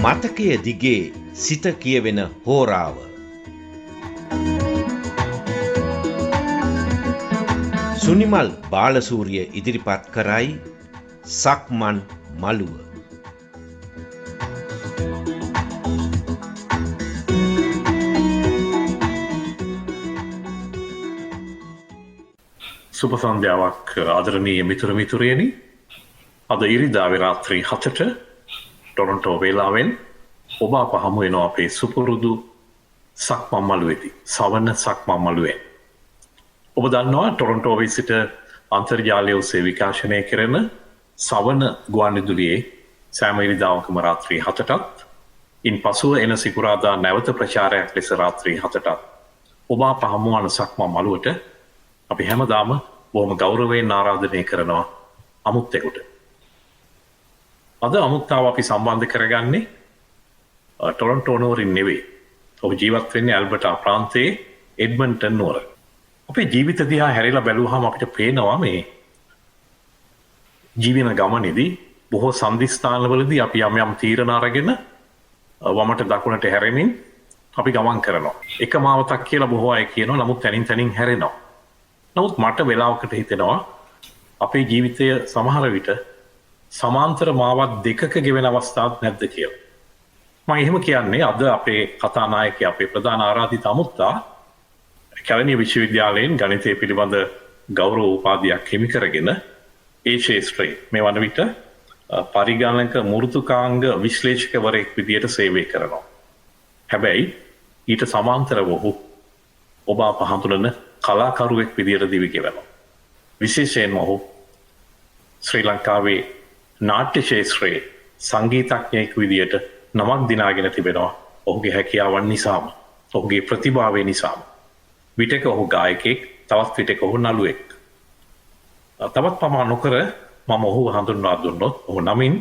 මතකය දිගේ සිත කියවෙන හෝරාව. සුනිමල් බාලසූරිය ඉදිරිපත් කරයි සක්මන් මළුව. සුබ සන්ධ්‍යාවක් ආදරණීය මිතුර මිතුරියනි. අද ඉරිදා රාත්‍රී 7ට ටොරොන්ටෝ වේලාවෙන් ඔබ අප හමු වෙනවා අපේ සුපුරුදු සක්මන් මළුවේදී. සවන සක්මන් මළුවේ. ඔබ දන්නවා ටොරොන්ටෝවේ සිට අන්තර්ජාලය ඔස්සේ විකාශනය කෙරෙන සවන ගුවන්විදුලියේ සෑම ඉරිදාවකම රාත්‍රී 7ටත් ඉන් පසුව එන සිකුරාදා නැවත ප්‍රචාරයක් ලෙස රාත්‍රී 7ටත් ඔබ අප හමු වන සක්මන් මළුවට අපි හැමදාම බොහොම ගෞරවයෙන් ආරාධනය කරනවා අමුත්තෙකුට. අද අමුත්තාව අපි සම්බන්ධ කරගන්නේ ටොරොන්ටෝ නුවරින් නෙවෙයි. ඔබ ජීවත් වෙන්නේ ඇල්බර්ටා ප්‍රාන්තයේ එඩ්මන්ටන් නුවර. අපේ ජීවිත දිහා හැරිලා බැලුවහම අපිට පේනවා මේ ජීවන ගමනේදී බොහෝ සන්ධිස්ථානවලදී අපි යම් යම් තීරණ අරගෙන වමට දකුණට හැරෙමින් අපි ගමන් කරනවා. එක මාවතක් කියලා බොහෝ අය කියනවා. නමුත් තනින් තනින් හැරෙනවා. නමුත් මට වෙලාවකට හිතෙනවා අපේ ජීවිතය සමහර විට සමාන්තර මාවත් දෙකක ගෙවෙන අවස්ථාවක් නැද්ද කියලා. මම එහෙම කියන්නේ අද අපේ කතානායකයා අපේ ප්‍රධාන ආරාධිත අමුත්තා කැලණිය විශ්වවිද්‍යාලයෙන් ගණිතය පිළිබඳ ගෞරව උපාධියක් හිමි කරගෙන ඒ ක්ෂේත්‍රයේ මේ වන විට පරිගණක මෘදුකාංග විශ්ලේෂකවරයෙක් විදියට සේවය කරනවා. හැබැයි ඊට සමාන්තරව ඔබ අප හඳුනන කලාකරුවෙක් විදියට දිවි ගෙවනවා. විශේෂයෙන්ම ඔහු ශ්‍රී ලංකාවේ නාට්‍ය ක්ෂේත්‍රයේ සංගීතඥයෙකු විදියට නමක් දිනාගෙන තිබෙනවා. ඔහුගේ හැකියාවන් නිසාම, ඔහුගේ ප්‍රතිභාවය නිසාම. විටක ඔහු ගායකයෙක්, තවත් විටක ඔහු නළුවෙක්. තවත් පමා නොකර මම ඔහු හඳුන්වා දුන්නොත් ඔහු නමින්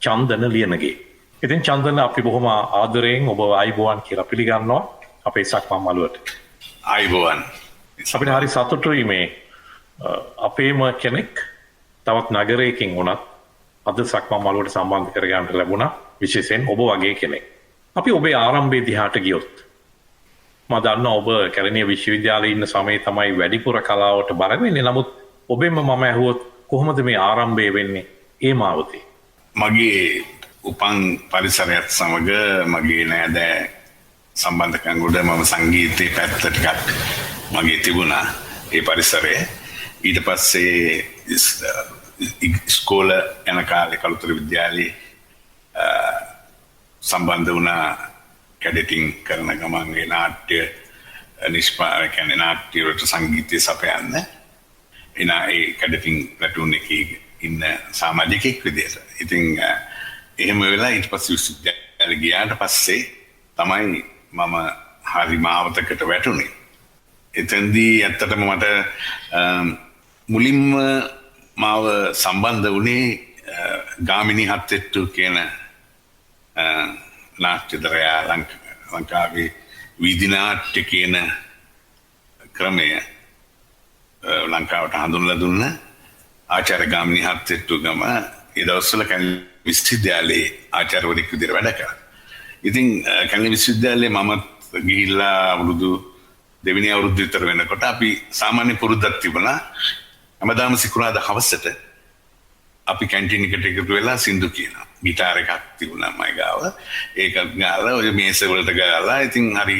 චන්දන ලියනගේ. ඉතින් චන්දන අපි බොහොම ආදරයෙන් ඔබ ආයිබෝවන් කියලා පිළිගන්නවා අපේ සක්මන් මළුවට. ආයිබෝවන්. අපිට හරි සතුටුයි මේ අපේම කෙනෙක් තවත් නගරයකින් වුණත් අද සක්මන් මළුවට සම්බන්ධ කරගන්න ලැබුණා. විශේෂයෙන් ඔබ වගේ කෙනෙක්. අපි ඔබේ ආරම්භයේ දිහාට ගියොත් මම දන්නවා ඔබ කැලණිය විශ්වවිද්‍යාලයේ ඉන්න සමයේ තමයි වැඩිපුර කලාවට බර වෙන්නේ. නමුත් ඔබෙම මම ඇහුවොත් කොහොමද මේ ආරම්භය වෙන්නේ ඒ මාවතේ? මගේ උපන් පරිසරයත් සමග මගේ නෑදෑ සම්බන්ධකම් ගොඩ මම සංගීතයේ පැත්ත ටිකක් මගේ තිබුණා ඒ පරිසරයේ. ඊට පස්සේ ඉස්කෝල යන කාලේ කළුතර විද්‍යාලයේ සම්බන්ධ වුණා කැඩටින් කරන ගමන් ඒ නාට්‍ය නිෂ්පාදකයන් නාට්‍ය වලට සංගීතය සපයන්න ඒ කැඩටින් ප්ලටූන් එකේ ඉන්න සමාජිකෙක් විදියට. ඉතින් එහෙම වෙලා ඊට පස්සේ විශ්වවිද්‍යාලය ගියාට පස්සේ තමයි මම හරි මාවතකට වැටුනේ. එතෙන්දී ඇත්තටම මට මුලින්ම මාව සම්බන්ධ වුණේ ගාමිණී හත්තෙට්ටු කියන නාට්‍යදරයා ලංකාවේ වීදි නාට්‍ය කියන ක්‍රමය ලංකාවට හඳුන්වලා දුන්න ආචාර්ය ගාමිණී හත්තෙට්ටු ගම ඒ දවස්වල කැලණිය විශ්වවිද්‍යාලයේ ආචාර්යවරයෙක් විදිහට වැඩ කළා. ඉතින් කැලණිය විශ්වවිද්‍යාලයේ මම ගිහිල්ලා අවුරුදු දෙවෙනි අවුරුද්ද විතර වෙනකොට අපි සාමාන්‍ය පුරුද්දක් තිබුණා. හැමදාම සිකුරාදා හවසට අපි කැන්ටින් එකට එකතු වෙලා සින්දු කියනවා. ගිටාර එකක් තිබුණා මයි ගාව. ඒක ගාලා ඔය මේස වලට ගාලා ඉතින් හරි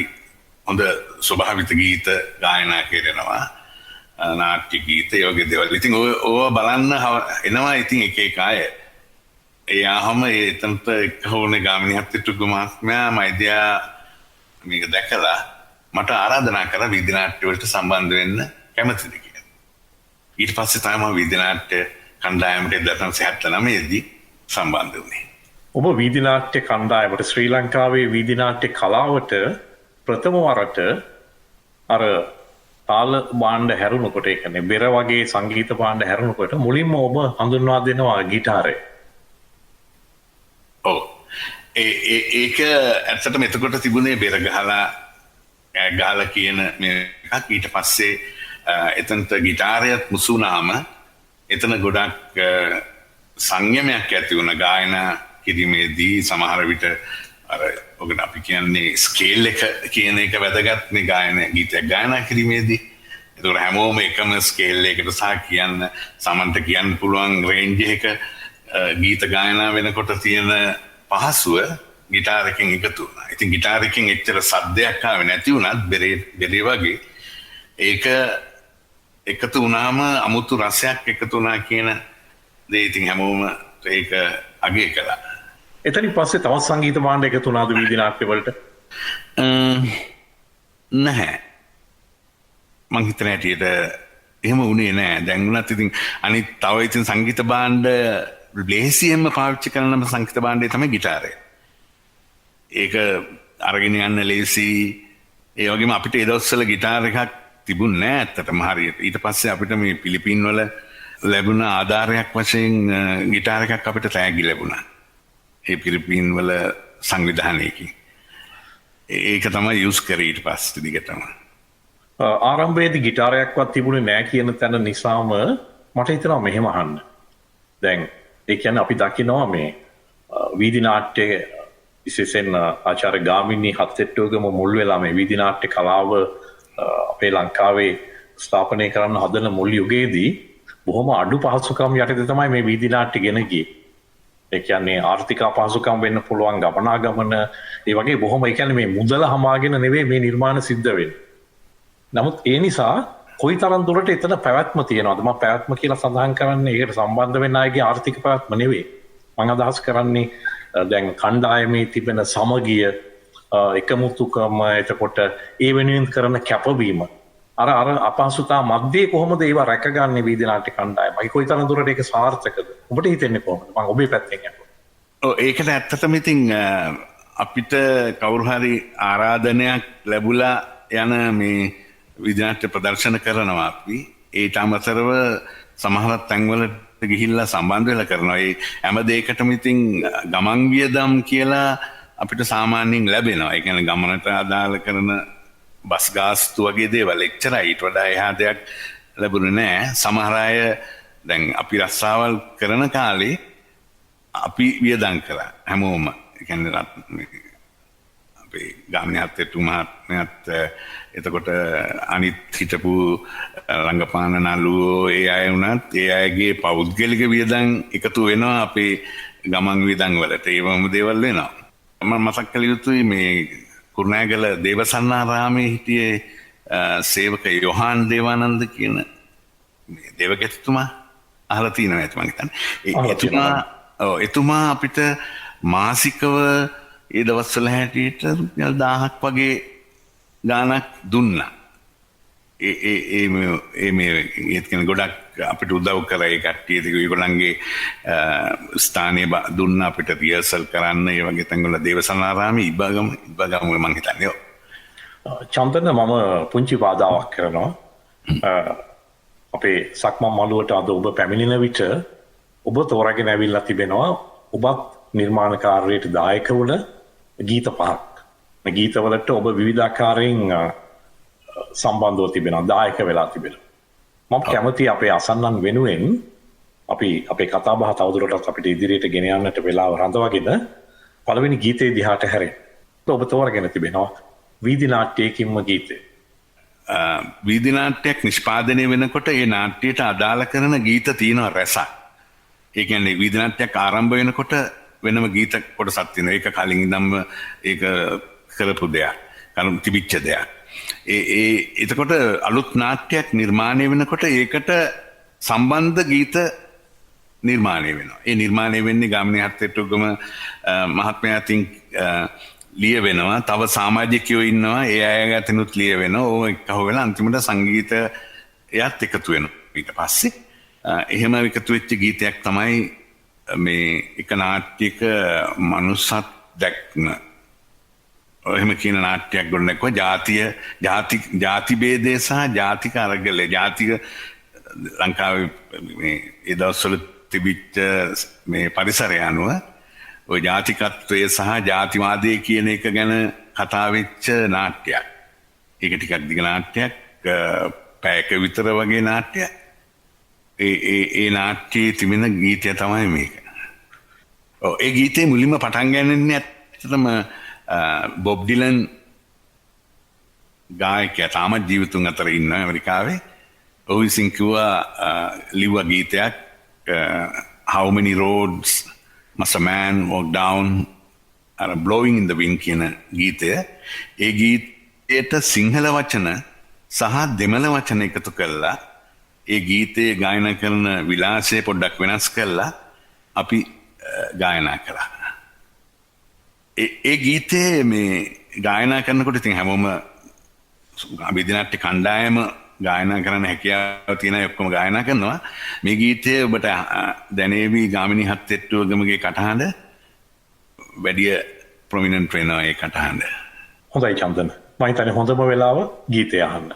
හොඳ ස්වභාවිත ගීත ගායනා කරනවා. නාට්‍ය ගීත යෝග්‍ය දේවල්. ඉතින් ඕව බලන්න එනවා ඉතින් එක එක අය. ඒ ආවම එතනට එක්කෝනේ ගාමිණී හත්තෙට්ටු මහත්මයා මයිදියා මේක දැකලා මට ආරාධනා කරා වීදි නාට්‍ය වලට සම්බන්ධ වෙන්න කැමතිද කියලා. ඊට පස්සේ තමයි මම වීදි නාට්‍ය කණ්ඩායමට 1979 දී සම්බන්ධ වුණේ. ඔබ වීදි නාට්‍ය කණ්ඩායමට ශ්‍රී ලංකාවේ වීදි නාට්‍ය කලාවට ප්‍රථම වරට අර තාල භාණ්ඩ හැරුණකොට ඒ කියන්නේ බෙර වගේ සංගීත භාණ්ඩ හැරුණකොට මුලින්ම ඔබ හඳුන්වා දෙනවා ගිටාරය. ඔව්. ඒක ඇත්තටම එතකොට තිබුණේ බෙර ගහලා කියන මේකක්. ඊට පස්සේ එතනට ගිටාරයත් මුසු වුණාම එතන ගොඩක් සංයමයක් ඇති වුණ ගායනා කිරීමේදී සමහර විට අර ඔකට අපි කියන්නේ ස්කේල් එක කියන එක වැදගත් මේ ගායන ගීතයක් ගායනා කිරීමේදී. ඒතකොට හැමෝම එකම ස්කේල් එකකට සහ කියන්න සමන්ට කියන්න පුළුවන් රේන්ජ් එක ගීත ගායනා වෙනකොට තියෙන පහසුව ගිටාර් එකෙන් එකතු වුණා. ඉතින් ගිටාර් එකෙන් එච්චර සද්දයක් ආවේ නැති වුණත් බෙරේ වගේ ඒක එකතු වුණාම අමුතු රසයක් එකතු වුණා කියන දේ ඉතින් හැමෝම ඒක අගය කළා. එතනින් පස්සේ තවත් සංගීත භාණ්ඩ එකතු වුණාද වීදි නාට්‍ය වලට? නැහැ. මං හිතන හැටියට එහෙම වුණේ නැහැ. දැන් වුණත් ඉතින් අනිත් තව ඉතින් සංගීත භාණ්ඩ ලේසියෙන්ම පාවිච්චි කරන සංගීත භාණ්ඩය තමයි ගිටාරය. ඒක අරගෙන යන්න ලේසි. ඒ වගේම අපිට ඒ දවස්වල ගිටාර එකක් තිබුණේ නැහැ ඇත්තටම හරියට. ඊට පස්සේ අපිට මේ පිලිපින් වල ලැබුණ ආධාරයක් වශයෙන් ගිටාර එකක් අපිට තෑගි ලැබුණා. ඒ පිලිපින් වල සංවිධානයකින්. ඒක තමයි යූස් කරේ ඊට පස්සේ දිගටම. ආරම්භයේදී ගිටාරයක්වත් තිබුණේ නැහැ කියන තැන නිසාම මට හිතෙනවා මෙහෙම අහන්න. දැන් ඒ කියන්නේ අපි දකිනවා මේ වීදි නාට්‍ය විශේෂයෙන් ආචාර්ය ගාමිණී හත්තිට්ටුවගම මුල් වෙලා මේ වීදි නාට්‍ය කලාව අපේ ලංකාවේ ස්ථාපනය කරන්න හදන මුල් යුගයේදී බොහොම අඩු පහසුකම් යටතේ තමයි මේ වීදි නාට්‍ය ගෙන ගියේ. ඒ කියන්නේ ආර්ථික අපහසුකම් වෙන්න පුළුවන් ගමනාගමන ඒ වගේ බොහොම ඒ කියන්නේ මේ මුදල හමාගෙන නෙවෙයි මේ නිර්මාණ සිද්ධ වෙන්නේ. නමුත් ඒ නිසා කොයිතරම් දුරට එතන පැවැත්ම තියෙනවද? මම පැවැත්ම කියලා සඳහන් කරන්නේ ඒකට සම්බන්ධ වෙන අයගේ ආර්ථික පැවැත්ම නෙවෙයි. මම අදහස් කරන්නේ දැන් කණ්ඩායමේ තිබෙන සමගිය එකමුතුකම එතකොට ඒ වෙනුවෙන් කරන කැපවීම අර අපහසුතා මැද්දේ කොහොමද ඒවා රැකගන්නේ වීදි නාට්‍ය කණ්ඩායම? කොයිතරම් දුරට ඒක සාර්ථකද? ඔබට හිතෙන්නේ කොහොමද? මම ඔබේ පැත්තෙන් අහනවා. ඔව් ඒකට ඇත්තටම ඉතින් අපිට කවුරු හරි ආරාධනයක් ලැබුලා යන මේ වීදි නාට්‍ය ප්‍රදර්ශන කරනවා අපි. ඒට අමතරව සමහර තැන්වලට ගිහිල්ලා සම්බන්ධ වෙලා කරනවා. ඒ හැම දෙයකටම ඉතින් ගමන් වියදම් කියලා අපිට සාමාන්‍යයෙන් ලැබෙනවා. ඒ කියන්නේ ගමනට අදාළ කරන බස් ගාස්තු වගේ දේවල් එච්චරයි. ඊට වඩා එහා දෙයක් ලැබුණේ නැහැ. සමහර අය දැන් අපි රස්සාවල් කරන කාලේ අපි වියදම් කළා හැමෝම. ඒ කියන්නේ අපේ ගාමිණී හත්තිට්ටුමහත්මයාත් එතකොට අනිත් හිටපු රංගපාන නළුවෝ ඒ අය වුණත් ඒ අයගේ පෞද්ගලික වියදම් එකතු වෙනවා අපේ ගමන් වියදම් වලට. ඒ වගේම දේවල් වෙනවා. මම මතක් කළ යුතුයි මේ කුරුණෑගල දේවසන්නාරාමේ හිටියේ සේවක යොහාන් දේවානන්ද කියන දේවගැතිතුමා අහලා තියෙනවා ඇති මම හිතන්නේ. එතුමා අපිට මාසිකව ඒ දවස්වල හැටියට රුපියල් 1000ක් වගේ ගාණක් දුන්නා. ඒ ගොඩක් අපිට උදව් කරා ඒ කට්ටිය. ඒගොල්ලන්ගේ ස්ථානයේ දුන්න අපිට රියර්සල් කරන්න ඒ වගේ තැන්වල දේවසනාරාමේ ඉබ්බගම මම හිතන්නේ. චන්දන මම පුංචි බාධාවක් කරනවා. අපේ සක්මන් මළුවට අද ඔබ පැමිණෙන විට ඔබ තෝරාගෙන ඇවිල්ලා තිබෙනවා ඔබත් නිර්මාණකාරයට දායක වුණ ගීත පහක්. මේ ගීතවලට ඔබ විවිධාකාරයෙන් සම්බන්ධව තිබෙනවා, දායක වෙලා තිබෙනවා. මම කැමති අපේ අසන්නන් වෙනුවෙන් අපි අපේ කතා බහ තවදුරටත් අපිට ඉදිරියට ගෙන යන්නට වෙලාව රඳවගෙන පළවෙනි ගීතේ දිහාට හැරෙන්න. ඔබ තෝරාගෙන තිබෙනවා වීදි නාට්‍යයකින්ම ගීතය. වීදි නාට්‍යයක් නිෂ්පාදනය වෙනකොට ඒ නාට්‍යයට අදාළ කරන ගීත තියෙනවා රැසක්. ඒ කියන්නේ වීදි නාට්‍යයක් ආරම්භ වෙනකොට වෙනම ගීත කොටසක් තියෙනවා. ඒක කලින් ඉඳන්ම ඒක කරපු දෙයක්. තිබිච්ච දෙයක්. එතකොට අලුත් නාට්‍යයක් නිර්මාණය වෙනකොට ඒකට සම්බන්ධ ගීත නිර්මාණය වෙනවා. ඒ නිර්මාණය වෙන්නේ ගාමිණී හත්තිට්ටුගම මහත්මයා අතින් ලියවෙනවා. තව සමාජිකයෝ ඉන්නවා. ඒ අය අතිනුත් ලියවෙනවා. ඕක එකහුව වෙලා අන්තිමට සංගීතයත් එකතු වෙනවා. ඊට පස්සේ එහෙම එකතු වෙච්ච ගීතයක් තමයි මේ එක නාට්‍යයක මනුස්සත් දැක්ම. එහෙම කියන නාට්‍යයක් ගොඩනැගුවා. ජාති භේදය සහ ජාතික අරගලය. ජාතික ලංකාවේ මේ ඒ දවස්වල තිබිච්ච මේ පරිසරය අනුව ওই ජාතිකත්වය සහ ජාතිවාදය කියන එක ගැන කතා වෙච්ච නාට්‍යයක්. ඒක ටිකක් දිග නාට්‍යයක්. පැයක විතර වගේ නාට්‍යයක්. ඒ නාට්‍යයේ තිබෙන ගීතය තමයි මේක. ඒ ගීතේ මුලින්ම පටන් ගන්නන්නේ ඇත්තටම බොබ් ඩිලන් ගායකයා තාමත් ජීවිතුන් අතර ඉන්න ඇමරිකාවේ. ඔහු විසින් කිව්වා ලිව්වා ගීතයක් How many roads must a man walk down blowing in the wind කියන ගීතය. ඒ ගීතයට සිංහල වචන සහ දෙමළ වචන එකතු කරලා ඒ ගීතයේ ගායනා කරන විලාසය පොඩ්ඩක් වෙනස් කරලා අපි ගායනා කරා. ඒ ගීතේ මේ ගායනා කරනකොට ඉතින් හැමෝම අභිදිනාට්‍ය කණ්ඩායම ගායනා කරන්න හැකියාව තියෙන අය ඔක්කොම ගායනා කරනවා. මේ ගීතය ඔබට දැනේවි ගාමිණී හත්තෙට්ටුවගමගේ කටහඬ වැඩිය ප්‍රොමිනන්ට් වෙනවා ඒ කටහඬ. හොඳයි චන්දන. මම හිතන්නේ හොඳම වෙලාව ගීතය අහන්න.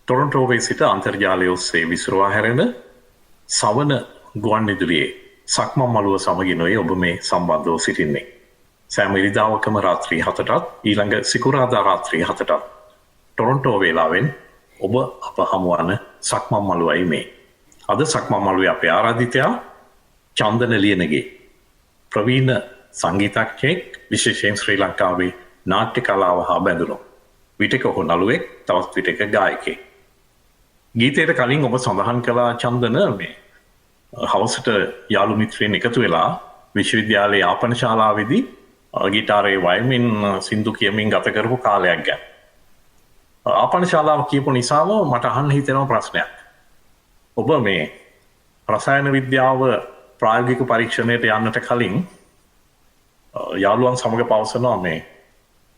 ටොරොන්ටෝවේ සිට අන්තර්ජාලය ඔස්සේ විසිරුවා හැරෙන සවන ගුවන් විදුලියේ සක්මන් මළුව සමගිනුයි ඔබ මේ සම්බන්ධව සිටින්නේ. සෑම ඉරිදාවකම රාත්‍රී 7ටත් ඊළඟ සිකුරාදා රාත්‍රී 7ටත් ටොරොන්ටෝ වේලාවෙන් ඔබ අප හමුවන සක්මන් මළුවයි මේ. අද සක්මන් මළුවේ අපේ ආරාධිතයා චන්දන ලියනගේ ප්‍රවීණ සංගීතඥයෙක්, විශේෂයෙන් ශ්‍රී ලංකාවේ නාට්‍ය කලාව හා බැඳුණු විටක ඔහු නළුවෙක්, තවත් විටක ගායකයෙක්. ගීතයට කලින් ඔබ සඳහන් කළා චන්දන මේ හවසට යාළු මිත්‍රයන් එකතු වෙලා විශ්වවිද්‍යාලයේ යාපන ශාලාවේදී ගිටාරේ වයමින් සින්දු කියමින් ගත කරපු කාලයක් ගැන. ආපන ශාලාව කියපු නිසාම මට අහන්න හිතෙනවා ප්‍රශ්නයක්. ඔබ මේ රසායන විද්‍යාව ප්‍රායෝගික පරීක්ෂණයට යන්නට කලින් යාළුවන් සමග පවසනවා මේ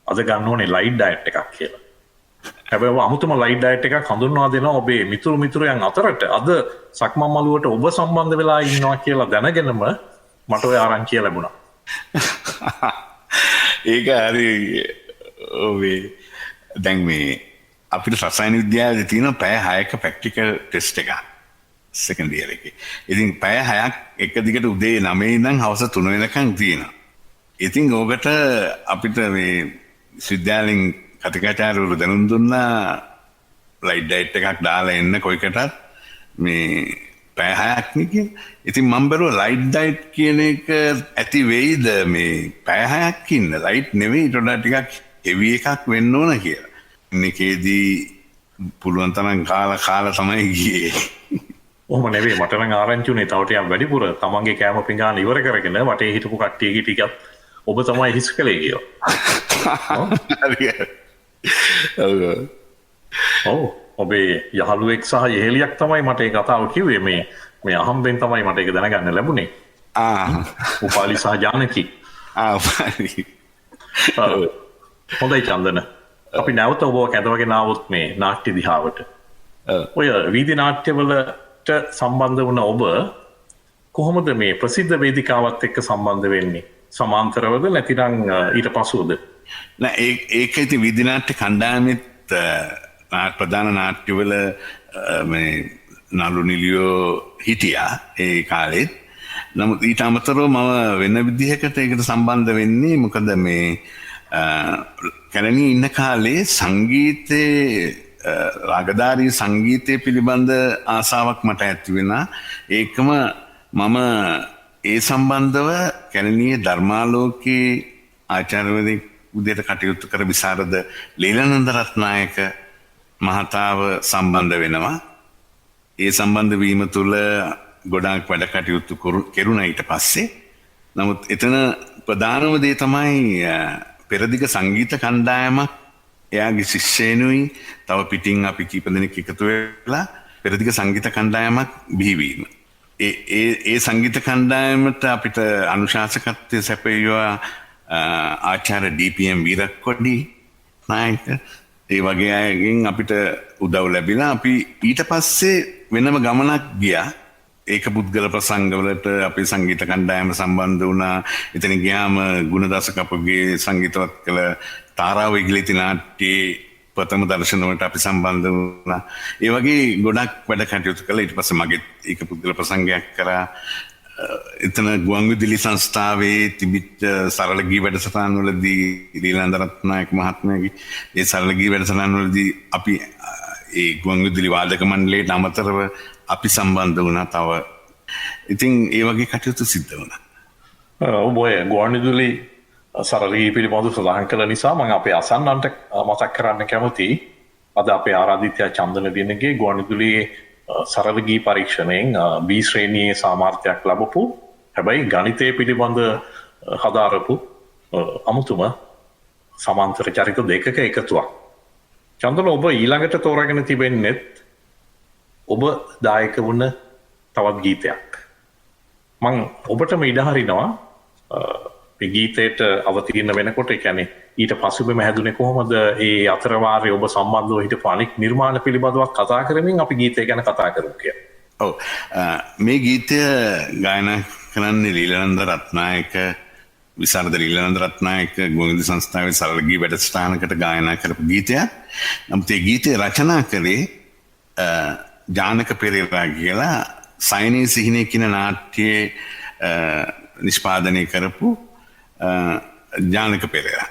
අද ගන්න ඕනේ ලයිට් ඩයට් එකක් කියලා. හැබැයි අමුතුම ලයිට් ඩයට් එකක් හඳුන්වා දෙනවා ඔබේ මිතුරයන් අතරට අද සක්මන් මළුවට ඔබ සම්බන්ධ වෙලා ඉන්නවා කියලා දැනගෙනම මට ඔය ආරංචිය ලැබුණා. ඒක හරි ඔබේ දැන් මේ අපිට රසායන විද්‍යාවේ තියෙන පැය 6ක ප්‍රැක්ටිකල් ටෙස්ට් එකක් සෙකන්ඩ් ඉයර් එකේ. ඉතින් පැය 6ක් එක දිගට උදේ 9 ඉඳන් හවස 3 වෙනකන් තියෙනවා. ඉතින් ඕකට අපිට මේ විශ්වවිද්‍යාලෙන් කතිකාචාර්යවරු දැනුම් දුන්නා ලයිට් ඩයට් එකක් දාලා එන්න කොයිකටත් මේ පැය 6ක්නේ කියන්නේ. ඉතින් මම බැලුවා ලයිට් ඩයිට් කියන එක ඇති වෙයිද මේ පැය 6ක් ඉන්න. ලයිට් නෙවෙයි ඊට වඩා ටිකක් හෙවි එකක් වෙන්න ඕන කියලා. මේකේදී පුළුවන් තරම් කාලා තමයි ගියේ. ඔහොම නෙවෙයි මට නම් ආරංචි උනේ තව ටිකක් වැඩිපුර තමන්ගේ කෑම පිඟාන ඉවර කරගෙන වටේ හිටපු කට්ටියගේ ටිකක් ඔබ තමයි හිස් කළේ කියලා. ඔව් ඔබේ යහළුවෙක් සහ යෙහෙලියක් තමයි මට ඒ කතාව කිව්වේ මේ අහම්බෙන් තමයි මට ඒක දැනගන්න ලැබුණේ. උපාලි සහ ජානකි. උපාලි. හොඳයි චන්දන. අපි නැවත ඔබව කැඳවගෙන ආවොත් මේ නාට්‍ය දිහාවට. ඔය වීදි නාට්‍යවලට සම්බන්ධ වුණ ඔබ කොහොමද මේ ප්‍රසිද්ධ වේදිකාවත් එක්ක සම්බන්ධ වෙන්නේ? සමාන්තරවද නැතිනම් ඊට පසුවද? නෑ ඒක ඉතින් වීදි නාට්‍ය කණ්ඩායමෙත් ප්‍රධාන නාට්‍යවල මේ නළු නිලියෝ හිටියා ඒ කාලෙත්. නමුත් ඊට අමතරව මම වෙන විදිහකට ඒකට සම්බන්ධ වෙන්නේ මොකද මේ කැලණියේ ඉන්න කාලේ සංගීතයේ රාගධාරී සංගීතය පිළිබඳ ආසාවක් මට ඇති වෙනා. ඒකම මම ඒ සම්බන්ධව කැලණියේ ධර්මාලෝකයේ ආචාර්යවරයෙක් උදේට කටයුතු කර විසරද ලීලානන්ද රත්නායක මහතාව සම්බන්ධ වෙනවා. ඒ සම්බන්ධ වීම තුළ ගොඩාක් වැඩ කටයුතු කෙරුණා ඊට පස්සේ. නමුත් එතන ප්‍රධානම දේ තමයි පෙරදිග සංගීත කණ්ඩායමක් එයාගේ ශිෂ්‍යයනුයි තව පිටින් අපි කීප දෙනෙක් එකතු වෙලා පෙරදිග සංගීත කණ්ඩායමක් බිහිවීම. ඒ සංගීත කණ්ඩායමට අපිට අනුශාසකත්වය සැපයුවා ආචාර්ය ඩීපීඑම් වීරක්කොඩි නායක. ඒ වගේ අයගෙන් අපිට උදව් ලැබිලා අපි ඊට පස්සේ වෙනම ගමනක් ගියා. ඒක පුද්ගල ප්‍රසංගවලට අපේ සංගීත කණ්ඩායම සම්බන්ධ වුණා. එතන ගියාම ගුණදාස කපුගේ සංගීතවත් කළ තාරාව ඉගිලිති නාට්‍යයේ ප්‍රථම දර්ශනවලට අපි සම්බන්ධ වුණා. ඒ වගේ ගොඩක් වැඩ කටයුතු කළා. ඊට පස්සේ මගේ ඒක පුද්ගල ප්‍රසංගයක් කරා. එතන ගුවන්විදුලි සංස්ථාවේ තිබිච්ච සරල ගී වැඩසටහන් වලදී ලීලානන්ද රත්නායක මහත්මයාගේ ඒ සරල ගී වැඩසටහන් වලදී අපි ඒ ගුවන්විදුලි වාදක මණ්ඩලයට අමතරව අපි සම්බන්ධ වුණා තව. ඉතින් ඒ වගේ කටයුතු සිද්ධ වුණා. ඔබ ගුවන්විදුලි සරල ගී පිළිබඳව සඳහන් කළ නිසා මම අපේ අසන්නන්ට මතක් කරන්න කැමතියි. අද අපේ ආරාධිතයා චන්දන දිනගේ ගුවන්විදුලියේ සරල ගී පරීක්ෂණයෙන් B ශ්‍රේණියේ සාමාර්ථයක් ලැබපු හැබැයි ගණිතය පිළිබඳ හදාරපු අමුතුම සමාන්තර චරිත දෙකක එකතුවක්. චන්දන ඔබ ඊළඟට තෝරාගෙන තිබෙන්නේත් ඔබ දායක වුණ තවත් ගීතයක්. මං ඔබටම ඉඩ හරිනවා මේ ගීතයට අවතීර්ණ වෙනකොට. ඒ කියන්නේ ඊට පසුබිම හැදුනේ කොහොමද? ඒ අතරවාරයේ ඔබ සම්බන්ධව හිටපු අනෙක් නිර්මාණ පිළිබඳව කතා කරමින් අපි ගීතය ගැන කතා කරමු කියලා. ඔව් මේ ගීතය ගායනා කරන්නේ ලීලානන්ද රත්නායක විසරද ලීලානන්ද රත්නායක ගුවන්විදුලි සංස්ථාවේ සරල ගී වැඩසටහනකට ගායනා කරපු ගීතයක්. නමුත් ඒ ගීතය රචනා කළේ ජානක පෙරේරා කියලා සයනේ සිහිනේ කියන නාට්‍යයේ නිෂ්පාදනය කරපු ජානක පෙරේරා.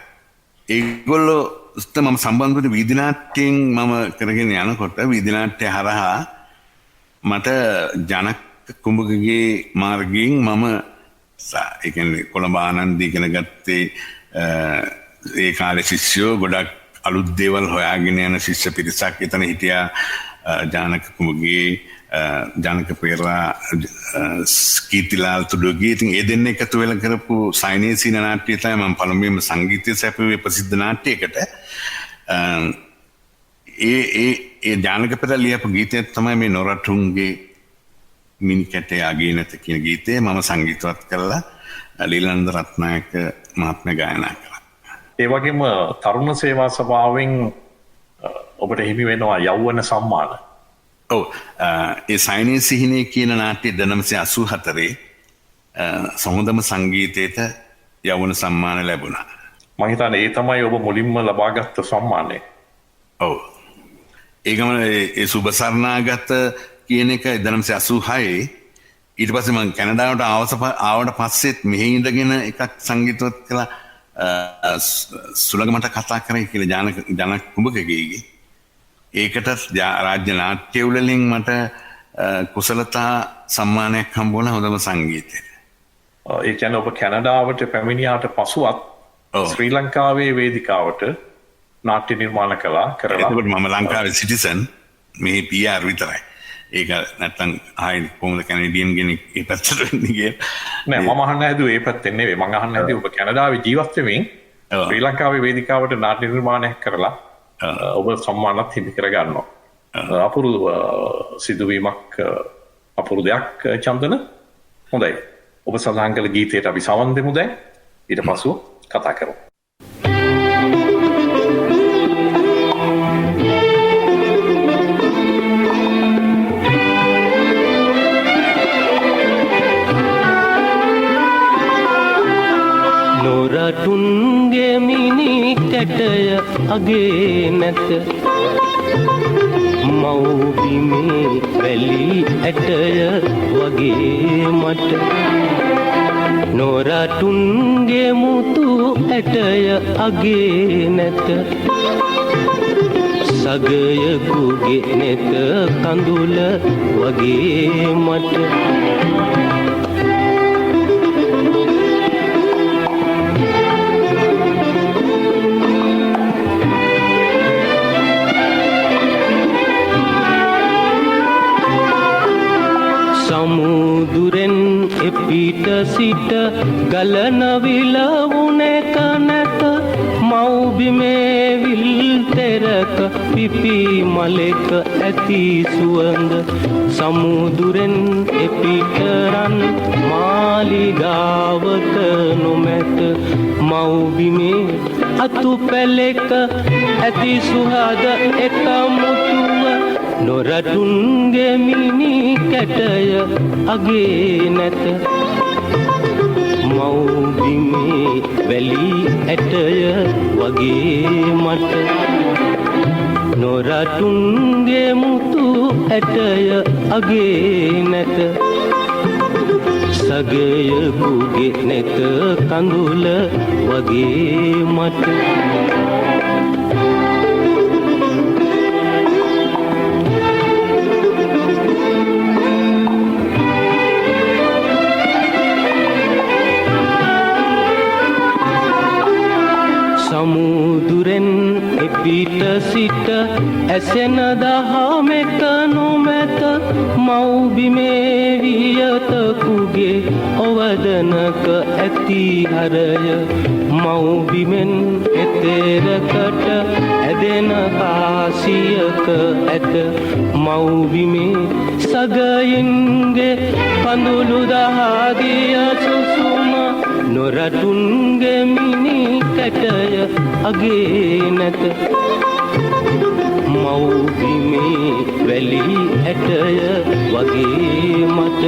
ඒගොල්ලොත් මම සම්බන්ධ වුණේ වීදි නාට්‍යයෙන්. මම කරගෙන යනකොට වීදි නාට්‍ය හරහා මට ජනක කුඹුගේ මාර්ගයෙන් මම ඒ කියන්නේ කොළඹ ආනන්ද ඉගෙන ගත්තේ ඒ කාලේ ශිෂ්‍යයෝ ගොඩක් අලුත් දේවල් හොයාගෙන යන ශිෂ්‍ය පිරිසක් එතන හිටියා. ජානක කුඹුගේ ජානක පෙරේරා කීර්තිලාල් තුඩුගේ. ඉතින් ඒ දෙන්න එකතු වෙලා කරපු සයනේ සීන නාට්‍යය තමයි මම පළමුවෙන්ම සංගීතය සැපුවේ ප්‍රසිද්ධ නාට්‍යයකට. ඒ ජානක පෙරේරා ලියපු ගීතය තමයි මේ නොරටුන්ගේ මිනිකැටේ අගේ නැත කියන ගීතය මම සංගීතවත් කරලා ලීලානන්ද රත්නායක මහත්මයා ගායනා කළා. ඒ වගේම තරුණ සේවා සභාවෙන් ඔබට හිමි වෙනවා යෞවන සම්මාන. ඔව් ඒ සයනේ සිහිනේ කියන නාට්‍ය 1984 සොහොඳම සංගීතයට යෞවන සම්මාන ලැබුණා. මම හිතන්නේ ඒ තමයි ඔබ මුලින්ම ලබාගත් සම්මානය. ඔව් ඒකම ඒ සුබසරණාගත කියන එක 1986 ඊට පස්සේ මම කැනඩාවට ආවට පස්සෙත් මෙහි ඉඳගෙන එකක් සංගීතවත් කළා. සුළඟ මට කතා කරයි කියලා ජනක කුඹකගේ. ඒකට රාජ්‍ය නාට්‍ය උළෙලින් මට කුසලතා සම්මානයක් හම්බුණා හොඳම සංගීතයට. ඒ කියන්නේ ඔබ කැනඩාවට පැමිණියාට පසුවත් ශ්‍රී ලංකාවේ වේදිකාවට නාට්‍ය නිර්මාණ කරලා. එතකොට මම ලංකාවේ සිටිසන් මේ PR විතරයි. ඒක නැත්තම් ආයි කොහොමද කැනඩියන් කෙනෙක් ඒ පැත්තට වෙන්නේ කියලා. නෑ මම අහන්න හැදුවේ ඒ පැත්තෙන් නෙවෙයි. මම අහන්න හැදුවේ ඔබ කැනඩාවේ ජීවත් වෙමින් ශ්‍රී ලංකාවේ වේදිකාවට නාට්‍ය නිර්මාණයක් කරලා ඔබ සම්මානත් හිමි කර ගන්නවා. අපුරු සිදුවීමක් අපුරු දෙයක් චන්දන. හොඳයි. ඔබ සඳහන් කළ ගීතයට අපි සවන් දෙමු දැන්. ඊට පසුව කතා කරමු. නොරටුන්ගේ මිනි කැටය අගේ නැත මව්බිමේ වැලි ඇටය වගේ මට නොරටුන්ගේ මුතු ඇටය අගේ නැත සගයකුගේ නෙත කඳුල වගේ මට සමුදුරෙන් එපිට සිට ගලන විලවුනක නැත මව්බිමේ විල් තෙරක පිපි මලෙක ඇති සුවඳ සමුදුරෙන් එපිට රන් මාලිගාවක නොමැත මව්බිමේ අතු පැලෙක ඇති සුහද එක මුතුව නොරටුන්ගේ මිනි කැටය අගේ නැත මව්බිමේ වැලි ඇටය වගේ මට නොරටුන්ගේ මුතු ඇටය අගේ නැත සගයකුගේ නෙත කඳුල වගේ මට සමුදුරෙන් එපිට සිට ඇසෙන දහමෙක නොමැත මව්බිමේ වියතකුගේ ඔවදනක ඇති හරය මව්බිමෙන් එතෙරකට ඇදෙන ආසියක ඇත මව්බිමේ සගයින්ගේ කඳුළු දහදිය සුසුම නොරටුන්ගේ මිනි කැටය අගේ නැත මව්බිමේ වැලි ඇටය වගේ මට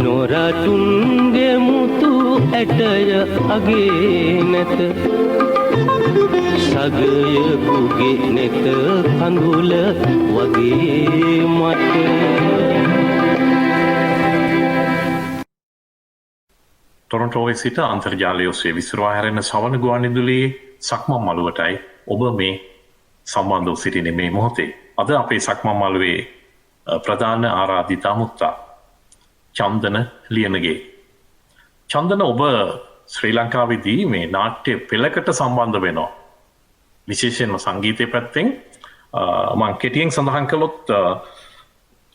නොරටුන්ගේ මුතු ඇටය අගේ නැත සගයකුගේ නෙත කඳුල වගේ මට ටොරොන්ටෝවේ සිට අන්තර්ජාලය ඔස්සේ විසිරවා හැරෙන සවන ගුවන්විදුලියේ සක්මන් මළුවටයි ඔබ මේ සම්බන්ධව සිටින මේ මොහොතේ. අද අපේ සක්මන් මළුවේ ප්‍රධාන ආරාධිතා මුත්තා චන්දන ලියනගේ. චන්දන ඔබ ශ්‍රී ලංකාවේදී මේ නාට්‍ය පෙළකට සම්බන්ධ වෙනවා. විශේෂයෙන්ම සංගීතය පැත්තෙන් මම කෙටියෙන් සඳහන් කළොත්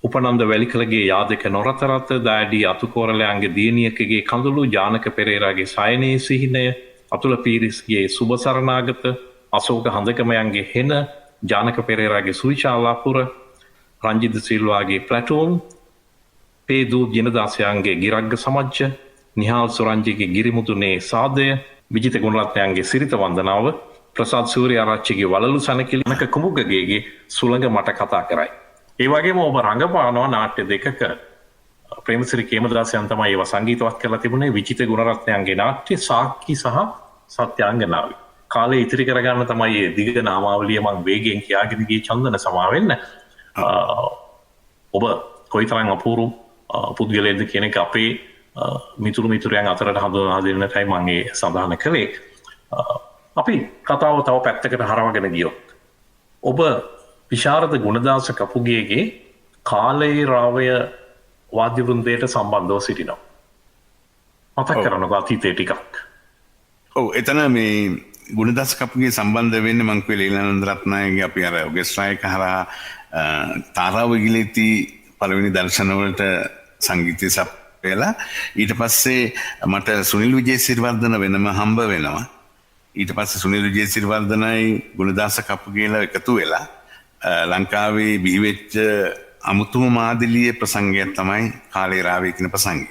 උපනන්ද වැලිකලගේ යාදක නොරතරත දාඩි අතුකෝරලයන්ගේ දියණියකගේ කඳුළු ජානක පෙරේරාගේ සයනේ සිහිනය අතුල පීරිස්ගේ සුබ සරණාගත අශෝක හඳකමයන්ගේ හෙන ජානක පෙරේරාගේ සුවිශාලාපුර රංජිත් සිල්වාගේ ප්ලැටූන් පේදූ ජිනදාසයන්ගේ ගිරග්ග සමජ්ජ නිහාල් සුරංජිගේ ගිරිමුතුනේ සාදය විජිත ගුණරත්නයන්ගේ සිරිත වන්දනාව ප්‍රසාද් සූර්යාරච්චිගේ වලලු සනකිලි නක කුමුගගේගේ සුළඟ මට කතා කරයි. ඒ වගේම ඔබ රංගපානවා නාට්‍ය දෙකක ප්‍රේමසිරි කේමදාසයන් තමයි ඒවා සංගීතවත් කරලා තිබුණේ විජිත ගුණරත්නයන්ගේ නාට්‍ය සාක්කි සහ සත්‍යාංගනාවයි. කාලේ ඉතිරි කරගන්න තමයි මේ දිග නාමාවලිය මම වේගයෙන් කියාගෙන ගියේ චන්දන සමාවෙන්න. ඔබ කොයිතරම් අපූර්ව පුද්ගලයෙක්ද කියන එක අපේ මිතුරයන් අතරට හඳුනා දෙන්නටයි මම ඒ සඳහන් කළේ. අපි කතාව තව පැත්තකට හරවගෙන ගියොත් ඔබ විශාරද ගුණදාස කපුගේගේ කාලේ රාවය වාද්‍ය වෘන්දයට සම්බන්ධව සිටිනවා. මතක් කරන්නකෝ අතීතයේ ටිකක්. ඔව් එතන මේ ගුණදාස කපුගේ සම්බන්ධ වෙන්නේ මං කිව්වේ ලීලානන්ද රත්නායකගේ අපි අර ඔගෙස්ට්‍රායක හරහා තාරාව ගිලිති පළවෙනි දර්ශනවලට සංගීතය සපයලා ඊට පස්සේ මට සුනිල් විජේසිරිවර්ධන වෙනම හම්බ වෙනවා. ඊට පස්සේ සුනිල් විජේසිරිවර්ධනයි ගුණදාස කපුගේලා එකතු වෙලා ලංකාවේ බිහිවෙච්ච අමුතුම මාදිලියේ ප්‍රසංගයක් තමයි කාලේ රාවේ කියන ප්‍රසංගය.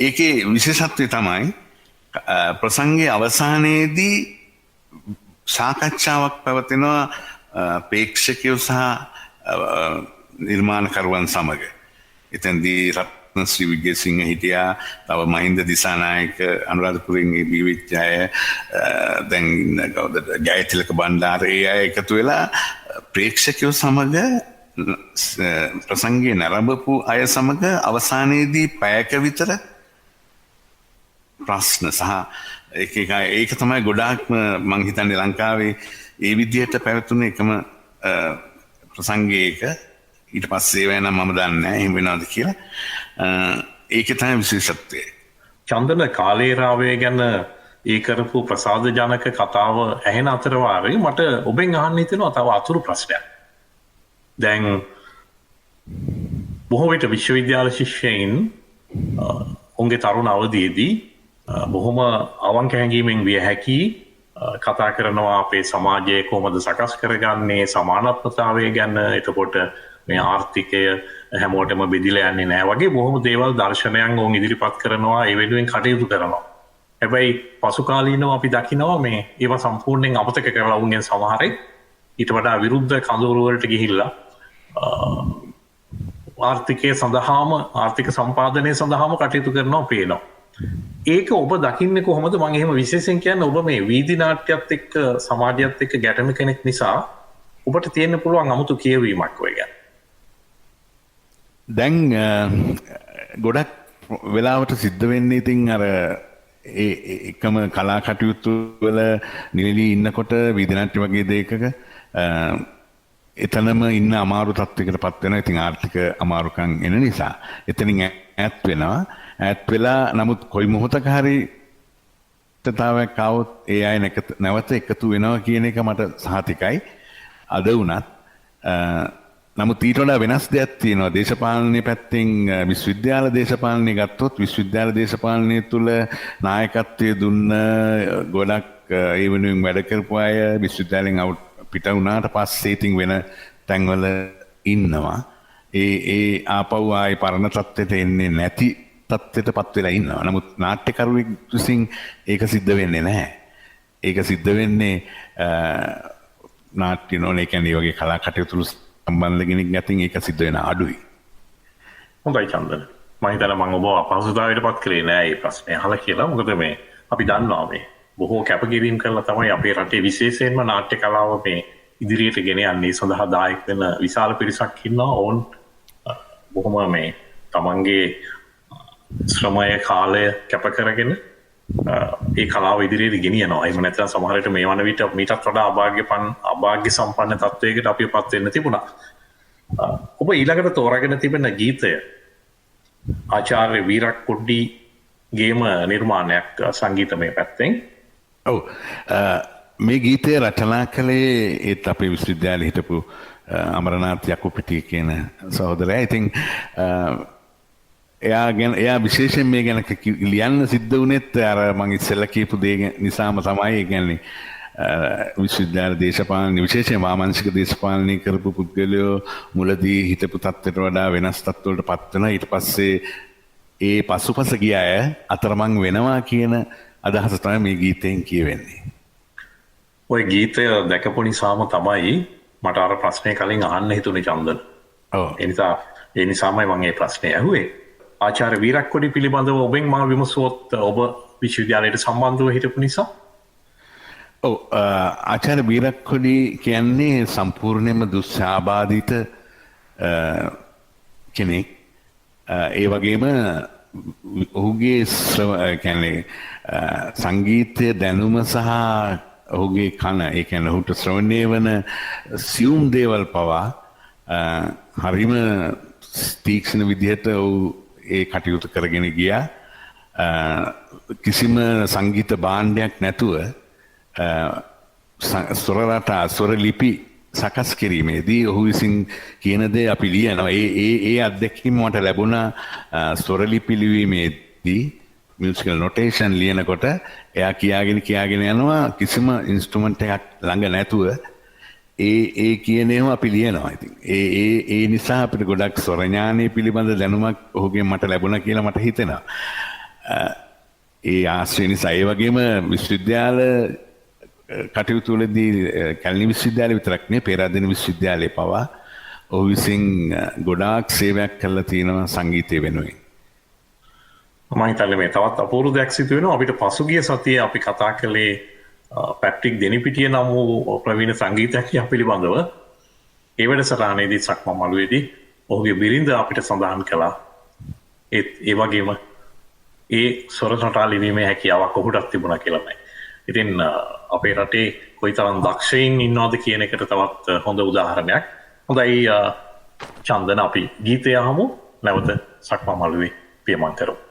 ඒකේ විශේෂත්වය තමයි ප්‍රසංගයේ අවසානයේදී සාකච්ඡාවක් පැවතෙනවා ප්‍රේක්ෂකයෝ සහ නිර්මාණකරුවන් සමග. එතෙන්දී රත්නශ්‍රී විජේසිංහ හිටියා, තව මහින්ද දිසානායක අනුරාධපුරයෙන් බිහිවෙච්ච අය, දැන් ජයතිලක බණ්ඩාර ඒ අය එකතු වෙලා ප්‍රේක්ෂකයෝ සමග ප්‍රසංගයේ නරඹපු අය සමග අවසානයේදී පැයක විතර ප්‍රශ්න සහ ඒක තමයි ගොඩාක්ම මං හිතන්නේ ලංකාවේ ඒ විදිහට පැවතුන එකම ප්‍රසංගයක. ඊට පස්සේ වෙන මම දන්නේ නැහැ එහෙම වෙනවද කියලා. ඒකේ තමයි විශේෂත්වය. චන්දන කාලේ රාවය ගැන ඒ කරපු ප්‍රසාදජනක කතාව ඇහෙන අතර වාරේ මට ඔබෙන් අහන්න හිතෙනවා තව අතුරු ප්‍රශ්නයක්. දැන් බොහෝ විට විශ්වවිද්‍යාල ශිෂ්‍යයින් ඔවුන්ගේ තරුණ අවධියේදී බොහොම අවංක හැඟීමෙන් විය හැකි කතා කරනවා අපේ සමාජය කොහොමද සකස් කරගන්නේ, සමානත්වතාවය ගැන, එතකොට මේ ආර්ථිකය හැමෝටම බෙදිලා යන්නේ නැහැ වගේ බොහොම දේවල් දර්ශනයන් ඔවුන් ඉදිරිපත් කරනවා, ඒ වෙනුවෙන් කටයුතු කරනවා. හැබැයි පසු කාලීනව අපි දකිනවා මේ ඒවා සම්පූර්ණයෙන් අමතක කරලා වුණෙන් සමහරෙක් ඊට වඩා විරුද්ධ කඳවුරු වලට ගිහිල්ලා ආර්ථිකය සඳහාම ආර්ථික සම්පාදනය සඳහාම කටයුතු කරනවා පේනවා. ඒක ඔබ දකින්නේ කොහොමද? මම එහෙම විශේෂයෙන් කියන්නේ ඔබ මේ වීදි නාට්‍යයත් එක්ක සමාජයත් එක්ක ගැටෙන කෙනෙක් නිසා ඔබට තියෙන්න පුළුවන් 아무තු කියවීමක් ඔය ගැන. දැන් ගොඩක් වෙලාවට සිද්ධ වෙන්නේ ඉතින් අර ඒ එකම කලා කටයුතු වල නිලී ඉන්නකොට වීදි නාට්‍ය වගේ දෙයකක එතනම ඉන්න අමාරු තත්වයකට පත් වෙනවා. ඉතින් ආර්ථික අමාරුකම් එන නිසා එතනින් ඈත් වෙනවා. ඈත් වෙලා නමුත් කොයි මොහොතක හරි තතාවක් આવොත් ඒ අය නැවත එකතු වෙනවා කියන එක මට සහතිකයි. අද වුණත් නමුත් ඊට වඩා වෙනස් දෙයක් තියෙනවා. දේශපාලනයේ පැත්තෙන් විශ්වවිද්‍යාල දේශපාලනය ගත්තොත් විශ්වවිද්‍යාල දේශපාලනය තුළ නායකත්වයේ දුන්න ගොඩක් ඒ වෙනුවෙන් වැඩ කරපු අය විශ්වවිද්‍යාලයෙන් පිට වුණාට පස්සේ ඉතින් වෙන තැන්වල ඉන්නවා. ඒ ආපහු ආයේ පරණ තත්ත්වයට එන්නේ නැති තත්ත්වයට පත් වෙලා ඉන්නවා. නමුත් නාට්‍යකරුවෙක් විසින් ඒක සිද්ධ වෙන්නේ නැහැ. ඒක සිද්ධ වෙන්නේ නාට්‍ය නෝනේ කියන්නේ වගේ කලා කටයුතු සම්බන්ධ කෙනෙක් ගැතින් ඒක සිද්ධ වෙන අඩුයි. හොඳයි චන්දන. මම හිතනවා මම ඔබ අපහසුතාවයට පත් කරේ නෑ මේ ප්‍රශ්නේ අහලා කියලා. මොකද මේ අපි දන්නවා මේ බොහෝ කැපකිරීම කරලා තමයි අපේ රටේ විශේෂයෙන්ම නාට්‍ය කලාව මේ ඉදිරියට ගෙන යන්නේ. සඳහා දායක වෙන විශාල පිරිසක් ඉන්නවා. ඕන් බොහොම මේ තමන්ගේ ශ්‍රමය කාලය කැප කරගෙන ඒ කලාව ඉදිරියට ගෙනියනවා. එහෙම නැත්නම් සමහර විට මේ වන විට මීටත් වඩා අභාග්‍ය සම්පන්න තත්වයකට අපිපත් වෙන්න තිබුණා. ඔබ ඊළඟට තෝරාගෙන තිබෙන ගීතය ආචාර්ය වීරක්කොඩ්ඩිගේම නිර්මාණයක් සංගීතමය පැත්තෙන්. ඔව් මේ ගීතය රචනා කළේ ඒත් අපේ විශ්වවිද්‍යාලයේ හිටපු අමරනාත් යකුපිටිය කියන සහෝදරයා. ඉතින් එයා විශේෂයෙන් මේ ගැන ලියන්න සිද්ධ වුණෙත් අර මං ඉස්සෙල්ලා කියපු දේ නිසාම තමයි. ඒ කියන්නේ විශ්වවිද්‍යාල දේශපාලන විශේෂයෙන් වාමාංශික දේශපාලනය කරපු පුද්ගලයෝ මුලදී හිටපු තත්ත්වයට වඩා වෙනස් තත්ත්වවලට පත් වෙනවා. ඊට පස්සේ ඒ පසුපස ගිය අය අතරමං වෙනවා කියන අදහස තමයි මේ ගීතයෙන් කියවෙන්නේ. ওই ගීතය දැකපු නිසාම තමයි මට අර ප්‍රශ්නේ කලින් අහන්න හිතුනේ චන්දන. ඔව්. ඒ නිසාමයි මම මේ ප්‍රශ්නේ අහුවේ. ආචාර්ය වීරක්කොඩි පිළිබඳව ඔබෙන් මම විමසුවොත් ඔබ විශ්වවිද්‍යාලයට සම්බන්ධව හිටපු නිසා. ඔව් ආචාර්ය වීරක්කොඩි කියන්නේ සම්පූර්ණයෙන්ම දුස්සාබාධිත කෙනෙක්. ඒ වගේම ඔහුගේ කියන්නේ සංගීතය දැනුම සහ ඔහුගේ කන ඒ කියන්නේ ඔහුට ශ්‍රවණය වන සියුම් දේවල් පවා හරිම තීක්ෂණ විදිහට ඒ කටයුතු කරගෙන ගියා. කිසිම සංගීත භාණ්ඩයක් නැතුව ස්වර රටා ස්වර ලිපි සකස් කිරීමේදී ඔහු විසින් කියන දේ අපි ලියනවා. ඒ අත්දැකීම මට ලැබුණා ස්වර ලිපි ලිවීමේදී මියුසිකල් නොටේෂන් ලියනකොට එයා කියාගෙන යනවා කිසිම ඉන්ස්ට්‍රුමන්ට් එකක් ළඟ නැතුව ඒ කියන ඒවා අපි ලියනවා. ඉතින් ඒ නිසා අපිට ගොඩක් ස්වර ඥානය පිළිබඳ දැනුමක් ඔහුගෙන් මට ලැබුණා කියලා මට හිතෙනවා. ඒ ආශ්‍රය නිසා ඒ වගේම විශ්වවිද්‍යාල කටයුතු වලදී කැලණි විශ්වවිද්‍යාලය විතරක් නෙවෙයි පේරාදෙණි විශ්වවිද්‍යාලයේ පවා ඔහු විසින් ගොඩාක් සේවයක් කළා තියෙනවා සංගීතය වෙනුවෙන්. මම හිතන්නේ මේ තවත් අපූර්ව දෙයක් සිදු වෙනවා. අපිට පසුගිය සතියේ අපි කතා කළේ පැට්‍රික් දෙනිපිටිය නම් වූ ප්‍රවීණ සංගීතඥයා පිළිබඳව. ඒ වැඩසටහනේදී සක්මන් මළුවේදී ඔහුගේ බිරිඳ අපිට සඳහන් කළා. ඒ වගේම ඒ ස්වර රටා ලිවීමේ හැකියාවක් ඔහුටත් තිබුණා කියලා නෑ. ඉතින් අපේ රටේ කොයිතරම් දක්ෂයින් ඉන්නවද කියන එකට තවත් හොඳ උදාහරණයක්. හොඳයි චන්දන අපි ගීතය අහමු. නැවත සක්මන් මළුවේ පියමන් කරමු.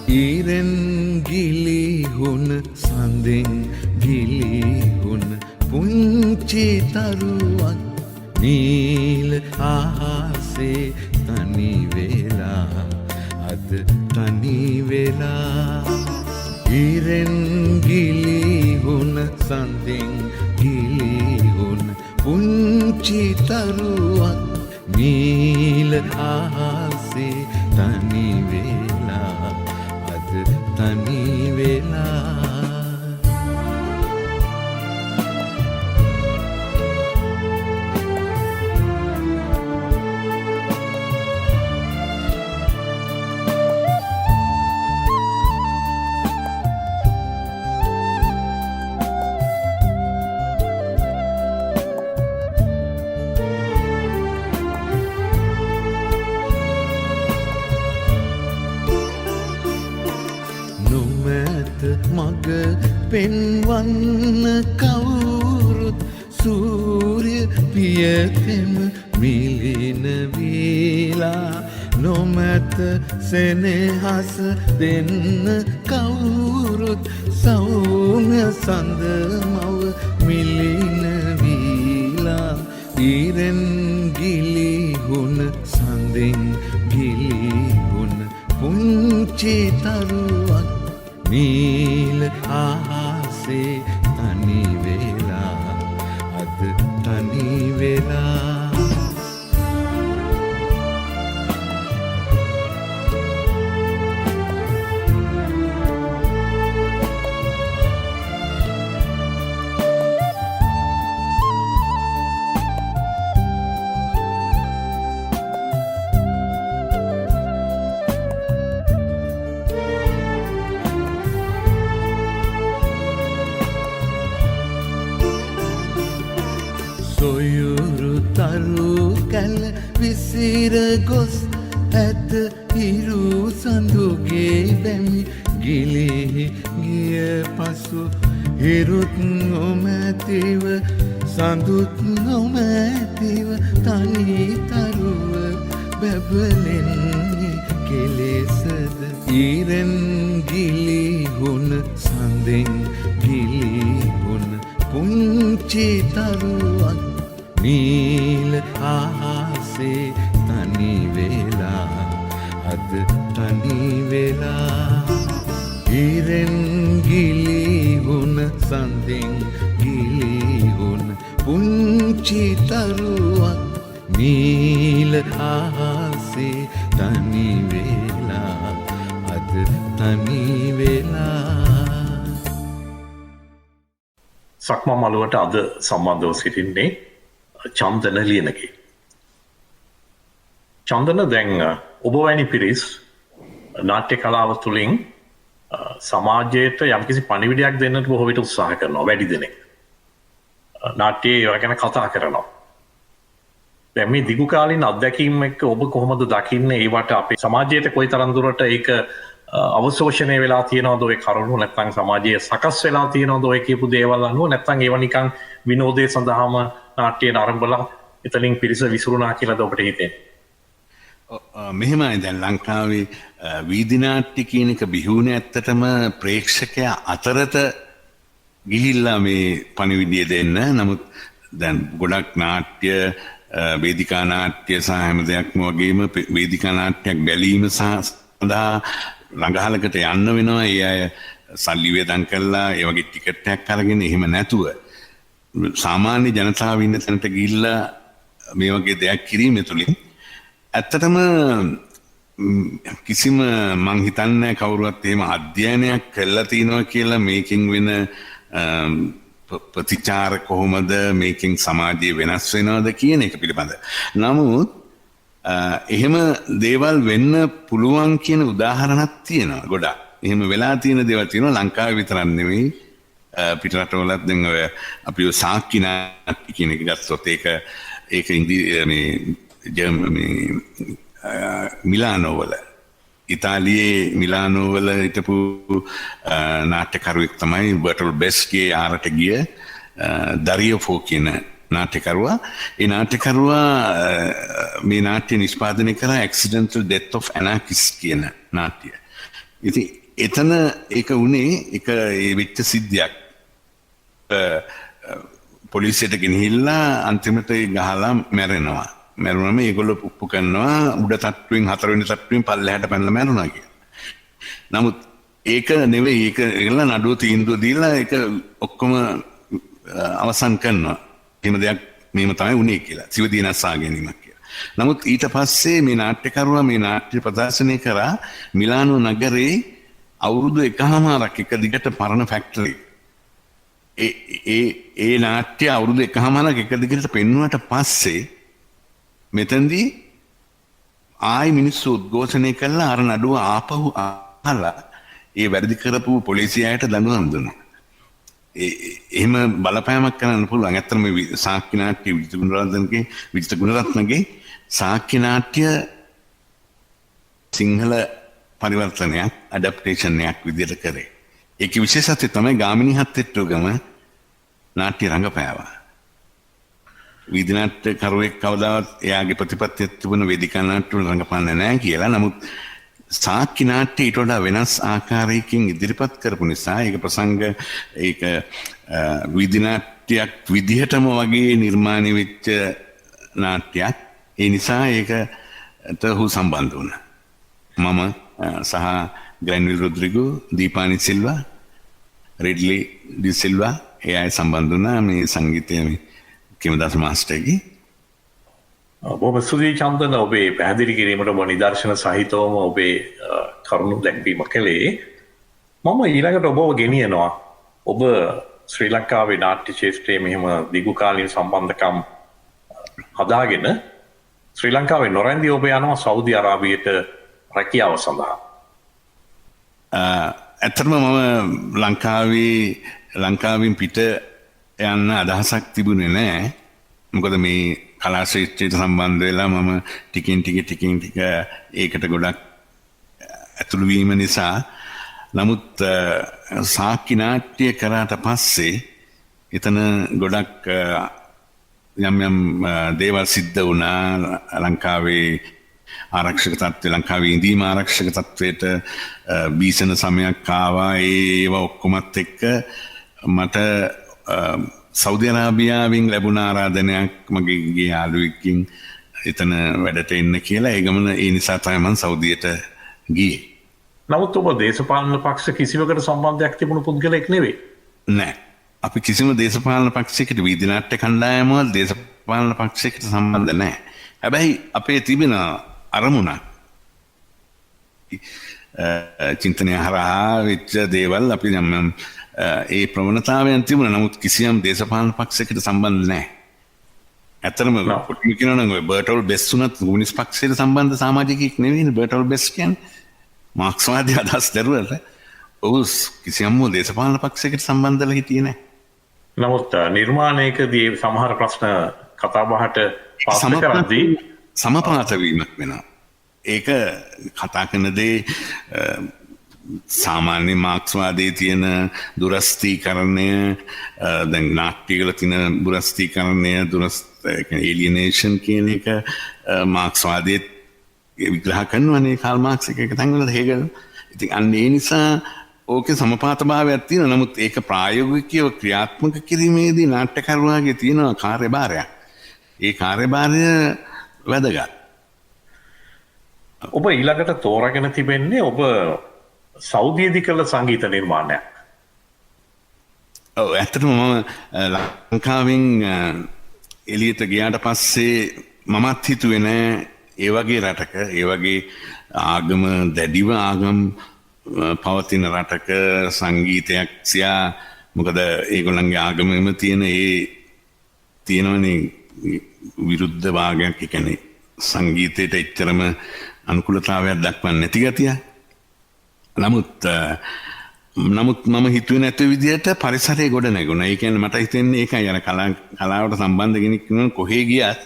ඉරෙන් ගිලිහුණ සඳෙන් ගිලිහුණ පුංචි තරුවක් නීල ආසේ තනි වෙලා අද තනි වෙලා ඉරෙන් ගිලිහුණ සඳෙන් ගිලිහුණ පුංචි තරුවක් නීල ආසේ තනි වෙලා තනි වෙලා මග පෙන්වන්න කවුරුත් සූර්ය පියකෙම මිලින වීලා නොමැත සෙනෙහස දෙන්න කවුරුත් සෞම්‍ය සඳ මව මිලින වීලා ඉරෙන් ගිලිහුණ සඳෙන් ගිලිහුණ පුංචි තරුවක් නීල ආසේ තනි වෙලා අද තනි වෙලා සොයුරු තරු කැල විසිර ගොස් ඇත හිරු සඳුගේ බැමි ගිලිහි ගිය පසු හිරුත් නොමැතිව සඳුත් නොමැතිව තනි තරුව බැබලෙන්නේ කෙලෙසද ඉරෙන් ගිලිහුණ සඳෙන් ගිලිහුණ පුංචි තරුවක් නීල ආසේ තනි වෙලා අද තනි වෙලා ඉරෙන් ගිලිහුණ සඳෙන් ගිලිහුණ පුංචි තරුවක් නීල ආසේ තනි වෙලා අද තනි වෙලා. සක්මන් මළුවට අද සම්බන්ධව සිටින්නේ චන්දන ලියනගේ. චන්දන දැන් ඔබ වැනි පිරිස් නාට්‍ය කලාව තුළින් සමාජයට යම්කිසි පණිවිඩයක් දෙන්නට බොහෝ විට උත්සාහ කරනවා වැඩි දෙනෙක්. නාට්‍යයේ ඒවා ගැන කතා කරනවා. දැන් මේ දිගු කාලින අත්දැකීම් එක්ක ඔබ කොහොමද දකින්නේ ඒවට අපේ සමාජයට කොයිතරම් දුරට ඒක අවශෝෂණය වෙලා තියෙනවද ඔය කරුණු නැත්නම් සමාජයේ සකස් වෙලා තියෙනවද ඔය කියපු දේවල් අනුව නැත්නම් ඒවා නිකන් විනෝදයේ සඳහාම නාට්‍ය නරඹලා එතනින් පිරිස විසිරුණා කියලාද ඔබට හිතෙන්නේ? මෙහෙමයි දැන් ලංකාවේ වීදි නාට්‍ය කියන එක බිහුනේ ඇත්තටම ප්‍රේක්ෂකයා අතරට ගිහිල්ලා මේ පණිවිඩය දෙන්න. නමුත් දැන් ගොඩක් නාට්‍ය වේදිකා නාට්‍ය සහ හැම දෙයක්ම වගේම වේදිකා නාට්‍යයක් බැලීම සඳහා ළඟහලකට යන්න වෙනවා. ඒ අය සල්ලි වේදම් කරලා ඒ වගේ ටිකට් එකක් අරගෙන එහෙම නැතුව සාමාන්‍ය ජනතාව ඉන්න තැනට ගිහිල්ලා මේ වගේ දෙයක් කිරීම තුළින් ඇත්තටම කිසිම මං හිතන්නේ කවුරුවත් එහෙම අධ්‍යයනයක් කරලා තියනවා කියලා මේකෙන් වෙන ප්‍රතිචාර කොහොමද මේකෙන් සමාජයේ වෙනස් වෙනවද කියන එක පිළිබඳ. නමුත් එහෙම දේවල් වෙන්න පුළුවන් කියන උදාහරණක් තියෙනවා ගොඩක්. එහෙම වෙලා තියෙන දේවල් තියෙනවා ලංකාවේ විතරක් නෙවෙයි පිටරටවලත්. දැන් ඔය අපි සාක්කි නාට්‍ය කියන එක ගත්තොත් ඒක මිලානෝවල ඉතාලියේ මිලානෝවල හිටපු නාට්‍යකරුවෙක් තමයි බර්ටල් බෙස්ගේ ආරට ගිය දරියෝෆෝ කියන නාට්‍යකරුවා. ඒ නාට්‍යකරුවා මේ නාට්‍ය නිෂ්පාදනය කරා ඇක්සිඩන්ටල් ඩෙත් ඔෆ් ඇනාකිස් කියන නාට්‍ය. ඉතින් එතන ඒක උනේ ඒක ඒ වෙච්ච සිද්ධියක්. පොලිසියට ගෙනහිල්ලා අන්තිමට ගහලා මැරෙනවා. මැරුණම ඒගොල්ලෝ පුප්පු කරනවා උඩ තට්ටුවෙන් 4 වෙනි තට්ටුවෙන් පල්ලෙහාට පැනලා මැරුණා කියලා. නමුත් ඒක නෙවෙයි ඒක ඒගොල්ලෝ නඩුව තීන්දුව දීලා ඒක ඔක්කොම අවසන් කරනවා. එහෙම දෙයක් මේම තමයි උනේ කියලා. සිවදීනස්සා ගැනීමක් කියලා. නමුත් ඊට පස්සේ මේ නාට්‍යකරුවා මේ නාට්‍ය ප්‍රදර්ශනය කරා මිලානෝ නගරේ අවුරුදු 1කමාරක් එක දිගට පරණ ෆැක්ටරි. ඒ නාට්‍ය අවුරුදු 1කමාරක් එක දිගට පෙන්වුවට පස්සේ මෙතනදී ආයි මිනිස්සු උද්ඝෝෂණය කළා අර නඩුව ආපහු අහලා ඒ වැරදි කරපු පොලිසියට දඬුවම් දුන්නා. එහෙම බලපෑමක් කරන්න පුළුවන්. ඇත්තටම මේ සාක්කි නාට්‍ය විජිත ගුණරත්නගේ සාක්කි නාට්‍ය සිංහල පරිවර්තනයක් ඇඩැප්ටේෂන් එකක් විදිහට කරේ. ඒකේ විශේෂත්වය තමයි ගාමිණී හත්තෙට්ටුගම නාට්‍ය රංගපෑවා. වීදි නාට්‍යකරුවෙක් කවදාවත් එයාගේ ප්‍රතිපත්තියක් තිබුණ වේදිකා නාට්‍ය වල රංගපාන්නේ නැහැ කියලා. නමුත් සාක්කි නාට්‍ය ඊට වඩා වෙනස් ආකාරයකින් ඉදිරිපත් කරපු නිසා ඒක ප්‍රසංග ඒක වීදි නාට්‍යයක් විදිහටම වගේ නිර්මාණය වෙච්ච නාට්‍යයක්. ඒ නිසා ඒකට ඔහු සම්බන්ධ වුණා. මම සහ ග්‍රැන්විල් රොඩ්රිගෝ, දීපානි සිල්වා, රෙඩ්ලි ඩි සිල්වා ඒ අය සම්බන්ධ වුණා මේ සංගීතයේ මේ කිමදාස මාස්ටර්ගේ. බොහොම ස්තුතියි චන්දන ඔබේ පැහැදිලි කිරීමට ඔබ නිදර්ශන සහිතවම ඔබේ කරුණු දැක්වීම කළේ. මම ඊළඟට ඔබව ගෙනියනවා. ඔබ ශ්‍රී ලංකාවේ නාට්‍ය ක්ෂේත්‍රයේ මෙහෙම දිගු කාලීන සම්බන්ධකම් හදාගෙන ශ්‍රී ලංකාවේ නොරැඳී ඔබ යනවා සෞදි අරාබියට රැකියාව සඳහා. ඇත්තටම මම ලංකාවෙන් පිට යන්න අදහසක් තිබුණේ නැහැ. මොකද මේ කලා ක්ෂේත්‍රයට සම්බන්ධ වෙලා මම ටිකින් ටික ඒකට ගොඩක් ඇතුළු වීම නිසා. නමුත් සාක්කි නාට්‍ය කරාට පස්සේ එතන ගොඩක් යම් දේවල් සිද්ධ වුණා. ලංකාවේ ආරක්ෂක තත්ත්වය ලංකාවේ ඉඳීම ආරක්ෂක තත්ත්වයට බීසන සමයක් ආවා. ඒවා ඔක්කොමත් එක්ක මට සෞදි අරාබියාවෙන් ලැබුණ ආරාධනයක් මගේ යාළුවෙක්ගෙන් එතන වැඩට එන්න කියලා. ඒ ගමන ඒ නිසා තමයි මම සෞදියට ගියේ. නමුත් ඔබ දේශපාලන පක්ෂ කිසිවකට සම්බන්ධයක් තිබුණු පුද්ගලයෙක් නෙවෙයි. නෑ. අපි කිසිම දේශපාලන පක්ෂයකට වීදි නාට්‍ය කණ්ඩායමවල දේශපාලන පක්ෂයකට සම්බන්ධ නෑ. හැබැයි අපේ තිබෙන අරමුණක් චින්තනය හරහා වෙච්ච දේවල් අපි නම් ඒ ප්‍රවණතාවයන් තිබුණා. නමුත් කිසියම් දේශපාලන පක්ෂයකට සම්බන්ධ නැහැ. ඇත්තටම කොටිම කියනවා නම් ඔය බර්ටල් බෙස් උනත් කමියුනිස්ට් පක්ෂයට සම්බන්ධ සමාජිකයෙක් නෙවෙයිනේ බර්ටල් බෙස් කියන්නේ. මාක්ස්වාදී අදහස් දරුවල ඔහු කිසියම් දේශපාලන පක්ෂයකට සම්බන්ධව හිටියේ නැහැ. නමුත් නිර්මාණයකදී සමහර ප්‍රශ්න කතාබහට පාත්‍ර කරද්දී සමපාත වීමක් වෙනවා. ඒක කතා කරන දේ සාමාන්‍ය මාක්ස්වාදයේ තියෙන දුරස්ථීකරණය, දැන් නාට්‍යවල තියෙන දුරස්ථීකරණය, ඒලියනේෂන් කියන එක මාක්ස්වාදයේ විග්‍රහ කරනවානේ කාල් මාක්ස් එක තැන්වල හේගල්. ඉතින් අන්න ඒ නිසා ඕකේ සමපාත භාවයක් තියෙනවා. නමුත් ඒක ප්‍රායෝගිකව ක්‍රියාත්මක කිරීමේදී නාට්‍යකරුවාගේ තියෙන කාර්යභාරයක්. ඒ කාර්යභාරය වැදගත්. ඔබ ඊළඟට තෝරාගෙන තිබෙන්නේ ඔබ සෞදියේදී කළ සංගීත නිර්මාණයක්. ඔව් ඇත්තටම මම ලංකාවෙන් එළියට ගියාට පස්සේ මමත් හිතුවේ නෑ ඒ වගේ රටක, ඒ වගේ ආගම දැඩිව ආගම් පවතින රටක සංගීතයක් සියා, මොකද ඒගොල්ලන්ගේ ආගමෙම තියෙන තියෙනවනේ විරුද්ධ භාගයක්, ඒ කියන්නේ සංගීතයට එච්චරම අනුකූලතාවයක් දක්වන්නේ නැති ගතිය. නමුත් මම හිතුවේ නැති විදිහට පරිසරය ගොඩ නැගුණා. ඒ කියන්නේ මට හිතෙන්නේ ඒකයි අර කලාවට සම්බන්ධ කෙනෙක් කොහේ ගියත්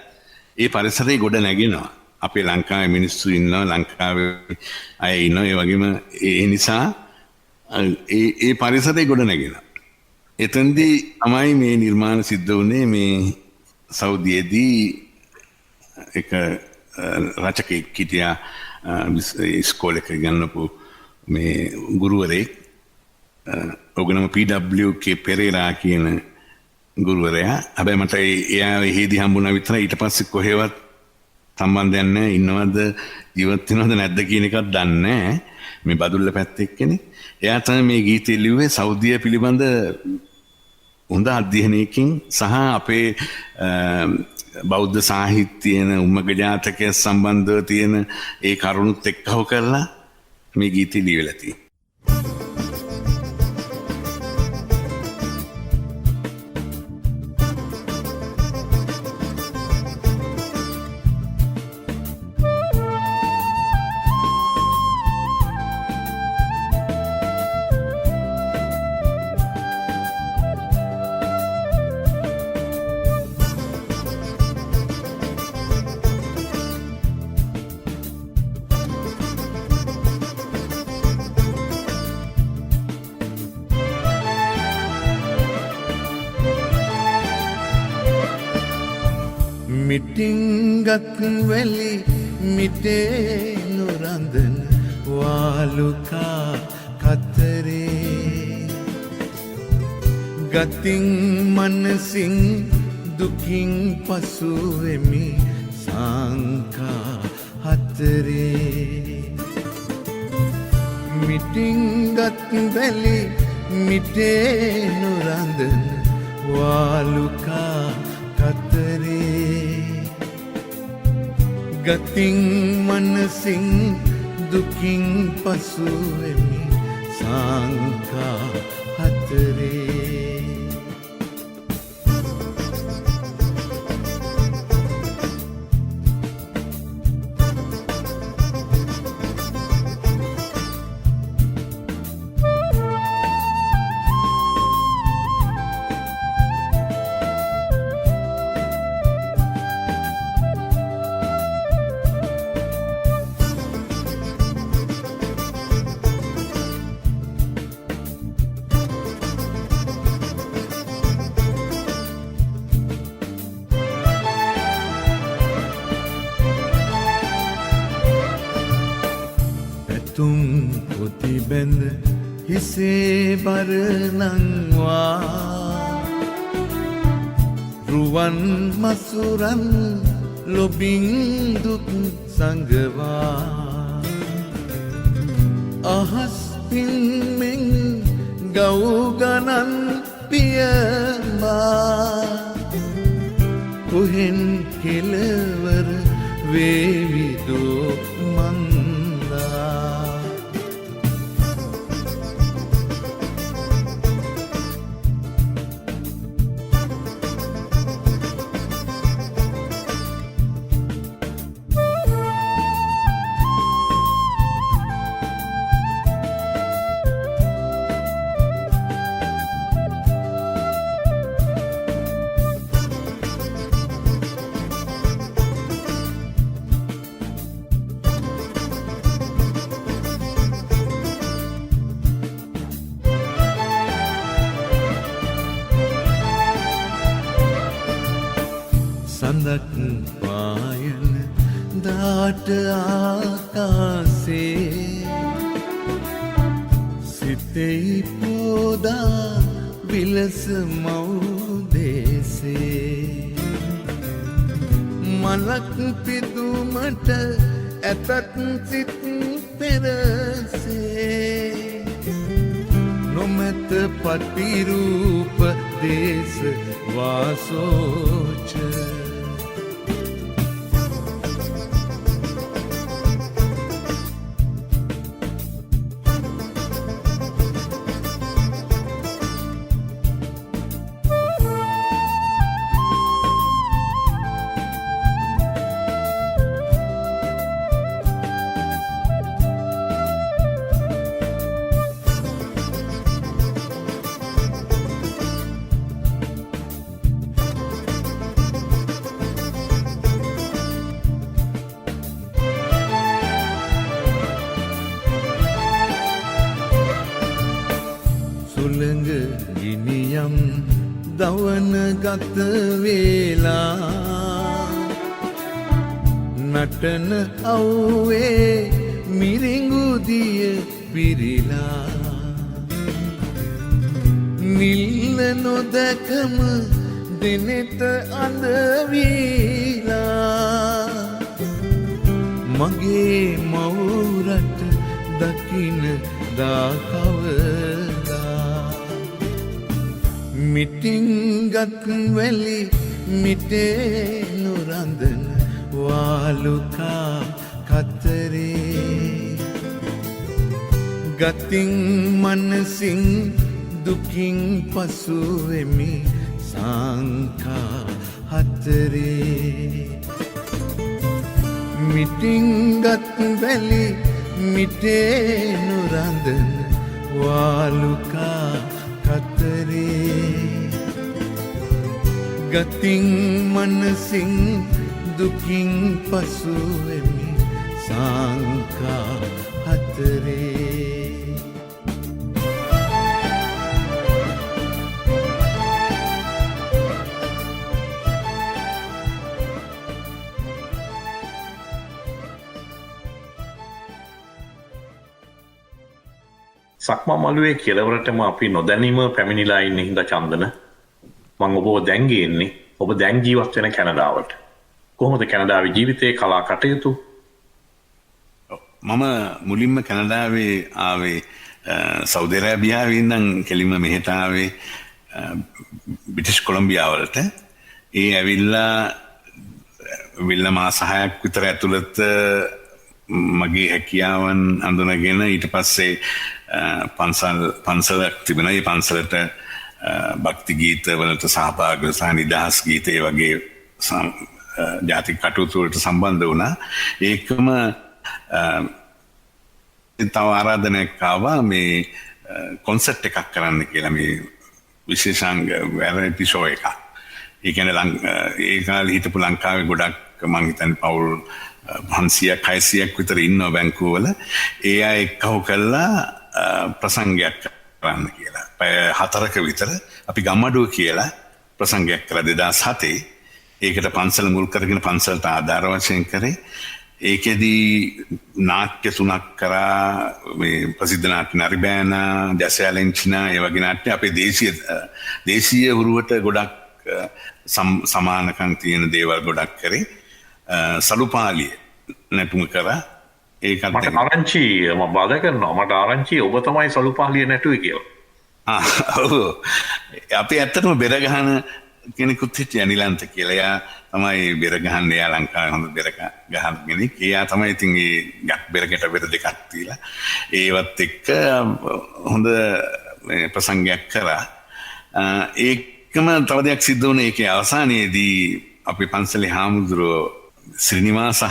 ඒ පරිසරය ගොඩ නැගෙනවා. අපේ ලංකාවේ මිනිස්සු ඉන්නවා, ලංකාවේ අය ඉන්නවා. ඒ වගේම ඒ නිසා ඒ පරිසරය ගොඩ නැගෙනවා. එතෙන්දී තමයි මේ නිර්මාණ සිද්ධ වුණේ. මේ සෞදියේදී එක රචකෙක් හිටියා, ඉස්කෝලේක ගන්නපු මේ ගුරුවරයෙක්. ඔගනම PWK පෙරේරා කියන ගුරුවරයා. හැබැයි මට එයා එහෙදි හම්බුණා විතරයි. ඊට පස්සේ කොහෙවත් සම්බන්ධයක් නැහැ. ඉන්නවද ජීවත් වෙනවද නැද්ද කියන එකක් දන්නේ නැහැ. මේ බදුල්ල පැත්තේ එක්කනේ. එයා තමයි මේ ගීතය ලිව්වේ සෞදිය පිළිබඳ හොඳ අධ්‍යයනයකින් සහ අපේ බෞද්ධ සාහිත්‍යයන උම්මග ජාතකය සම්බන්ධව තියෙන ඒ කරුණුත් එක්කව කරලා මේ ගීතය ලියවිලා තියෙනවා. මිටිංගත් වැලි මිටේ නොරඳන වාලුකා කතරේ ගතින් මනසින් දුකින් පසුවෙමි සංකා හතරේ මිටිංගත් වැලි මිටේ නොරඳන වාලුකා කතරේ ගතින් මනසින් දුකින් පසුවෙමි සංකා හතරේ තුම් පොති බැඳ හිසේ බරනංවා රුවන් මසුරන් ලොබින් දුක් සංගවා අහස් පින්මෙන් ගෞගනන් පියමා කොහෙන් කෙලවර වේවිදෝ මන්දා මලක් පායන දාට ආකාසේ සිතෙයි පෝදා විලස මවුදේසේ මලක් පිදුමට ඇතත් සිත් පෙරසේ නොමැත පටිරූප දේශ වාසෝච සුළඟ ගිනියම් දවන ගත වේලා නටන අව්වේ මිරිඟුදිය පිරිලා නිල්ල නොදකම දෙනෙත අඳවීලා මගේ මවුරට දකින දාකවදා මිටිංගත් වැලි මිටේ නොරඳන වාලුකා කතරේ ගතින් මනසින් දුකින් පසුවෙමි සංකා හතරේ මිටිංගත් වැලි මිටේ නොරඳන වාලුකා කතරේ ගතින් මනසින් දුකින් පසුවෙමි සංකා හතරේ සක්මන් මළුවේ කෙළවරටම අපි නොදැනීම පැමිණිලා ඉන්න හින්දා චන්දන මම ඔබව දැන් ගේන්නේ ඔබ දැන් ජීවත් වෙන කැනඩාවට. කොහොමද කැනඩාවේ ජීවිතයේ කලා කටයුතු? මම මුලින්ම කැනඩාවේ ආවේ සෞදි අරාබියාවේ ඉඳන් කෙලින්ම මෙහෙට ආවේ බ්‍රිටිෂ් කොලම්බියාවලට. ඒ ඇවිල්ලා මාස 6ක් විතර ඇතුළත මගේ හැකියාවන් අඳුනගෙන ඊට පස්සේ පන්සලක් තිබෙනවා. ඒ පන්සලට භක්ති ගීත වලට සහභාගී සහ නිදහස් ගීත ඒ වගේ ජාතික කටයුතු වලට සම්බන්ධ වුණා. ඒකම තව ආරාධනයක් ආවා මේ කොන්සර්ට් එකක් කරන්න කියලා මේ විශේෂාංග වැරැටි ෂෝ එකක්. ඒ කියන්නේ ඒ කාලේ හිටපු ලංකාවේ ගොඩක් මං හිතන්නේ පවුල් 500ක් 600ක් විතර ඉන්නවා බැංකුවල. ඒ අය එක්කව කළා ප්‍රසංගයක් කරන්න කියලා. පැය 4ක විතර අපි ගම්මඩුව කියලා ප්‍රසංගයක් කළා 2007. ඒකට පන්සල මුල් කරගෙන පන්සලට ආධාර වශයෙන් කරේ. ඒකෙදී නාට්‍ය 3ක් කරා. මේ ප්‍රසිද්ධ නාට්‍ය නරිබෑනා, ජැසැලෙන්චිනා ඒ වගේ නාට්‍ය අපේ දේශීය හුරුවට ගොඩක් සමානකම් තියෙන දේවල් ගොඩක් කරේ. සලුපාලිය නැටුම කරා. ඒකත් මට ආරංචි මම බාධා කරනවා. මට ආරංචි ඔබ තමයි සලුපාලිය නැටුවේ කියලා. ඔව්. අපි ඇත්තටම බෙර ගහන කෙනෙකුත් හිටියා නිලන්ත කියලා. එයා තමයි බෙර ගහන්නේ. එයා ලංකාවේ හොඳ බෙර ගහන කෙනෙක්. එයා තමයි ඉතින් ඒ බෙරකට බෙර දෙකක් තියලා ඒවත් එක්ක හොඳ ප්‍රසංගයක් කරා. ඒකම තව දෙයක් සිද්ධ වුණේ ඒකේ අවසානයේදී අපි පන්සලේ හාමුදුරුවෝ ශ්‍රීනිවාස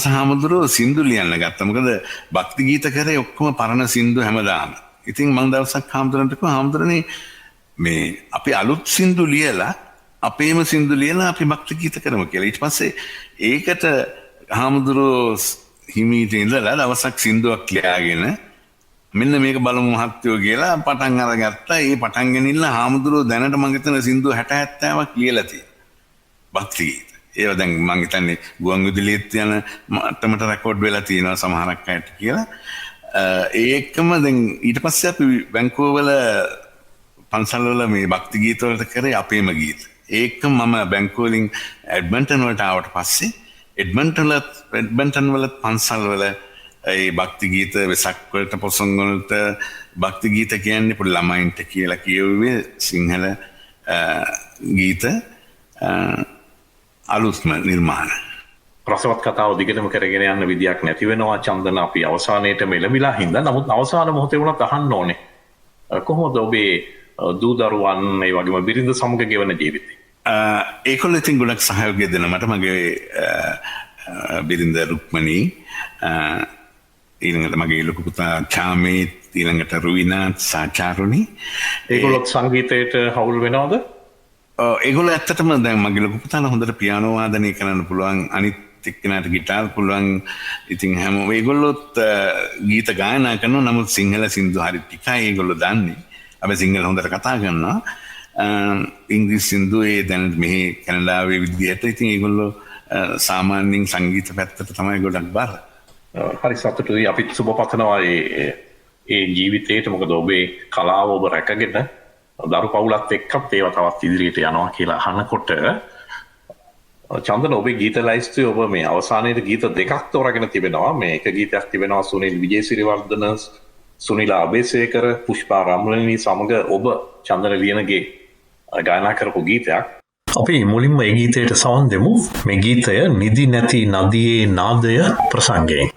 හාමුදුරුවෝ සින්දු ලියන්න ගත්තා. මොකද භක්ති ගීත කරේ ඔක්කොම පරණ සින්දු හැමදාම. ඉතින් මම දවසක් හාමුදුරන්ට කිව්වා හාමුදුරනේ මේ අපි අලුත් සින්දු ලියලා අපේම සින්දු ලියලා අපි භක්ති ගීත කරමු කියලා. ඊට පස්සේ ඒකට හාමුදුරුවෝ හිමීට ඉඳලා දවසක් සින්දුවක් ලියාගෙන මෙන්න මේක බලමු මහත්තයෝ කියලා පටන් අරගත්තා. ඒ පටන් ගෙනින්න හාමුදුරුවෝ දැනට මම හිතන සින්දු 60 70ක් ලියලා තියෙනවා. භක්ති ගීත. ඒවා දැන් මම හිතන්නේ ගුවන් විදුලියේත් යන මට්ටමට රෙකෝඩ් වෙලා තියෙනවා සමහරක් අයට කියලා. ඒකම දැන් ඊට පස්සේ අපි බැංකුවල පන්සල්වල මේ භක්ති ගීත වලට කරේ අපේම ගීත. ඒකම මම බැංකුවලින් එඩ්මන්ටන් වලට ආවට පස්සේ එඩ්මන්ටන් වල පන්සල්වල ඒ භක්ති ගීත වෙසක් වලට පොසොන් වලට භක්ති ගීත කියන්නේ පොඩි ළමයින්ට කියලා කියුවේ සිංහල ගීත අලුත්ම නිර්මාණ. රසවත් කතාව දිගටම කරගෙන යන්න විදියක් නැති වෙනවා චන්දන. අපි අවසානයේට මෙලමිලා හින්දා. නමුත් අවසාන මොහොතේ වුණත් අහන්න ඕනේ. කොහොමද ඔබේ දූ දරුවන් ඒ වගේම බිරිඳ සමග ගෙවන ජීවිතේ? ඒකොල්ලෝ ඉතින් ගොඩක් සහයෝගය දෙන මට මගේ බිරිඳ රුක්මනී, ඊළඟට මගේ ලොකු පුතා චාමේ, ඊළඟට රුවිනාත් සාචාරුණි. ඒගොල්ලොත් සංගීතයට හවුල් වෙනවද? ඒගොල්ලෝ ඇත්තටම දැන් මගේ ලොකු පුතාලා හොඳට පියානෝ වාදනය කරන්න පුළුවන්, අනිත් එක්කෙනාට ගිටාර් පුළුවන්. ඉතින් හැමෝම ඒගොල්ලොත් ගීත ගායනා කරනවා. නමුත් සිංහල සින්දු හරි ටිකයි ඒගොල්ලෝ දන්නේ. අපි සිංහල හොඳට කතා කරනවා. ඉංග්‍රීසි සින්දු ඒ දැන් මෙහි කැනඩාවේ විදියට ඉතින් ඒගොල්ලෝ සාමාන්‍යයෙන් සංගීත පැත්තට තමයි ගොඩක් බර. හරි සතුටුයි. අපිත් සුබ පතනවා ඒ ජීවිතේට. මොකද ඔබේ කලාව ඔබ රැකගෙන දරු පවුලත් එක්කත් ඒවා තවත් ඉදිරියට යනවා කියලා අහනකොට චන්දන ඔබේ ගීත ලයිස්තුවේ ඔබ මේ අවසානයේ ගීත දෙකක් තෝරාගෙන තිබෙනවා. මේ එක ගීතයක් තිබෙනවා සුනිල් විජේසිරිවර්ධන, සුනිල අබේසේකර, පුෂ්පා රම්ලනී සමග ඔබ චන්දන ලියනගේ ගායනා කරපු ගීතයක්. අපි මුලින්ම ඒ ගීතයට සවන් දෙමු. මේ ගීතය නිදි නැති නදියේ නාදය ප්‍රසංගයෙන්.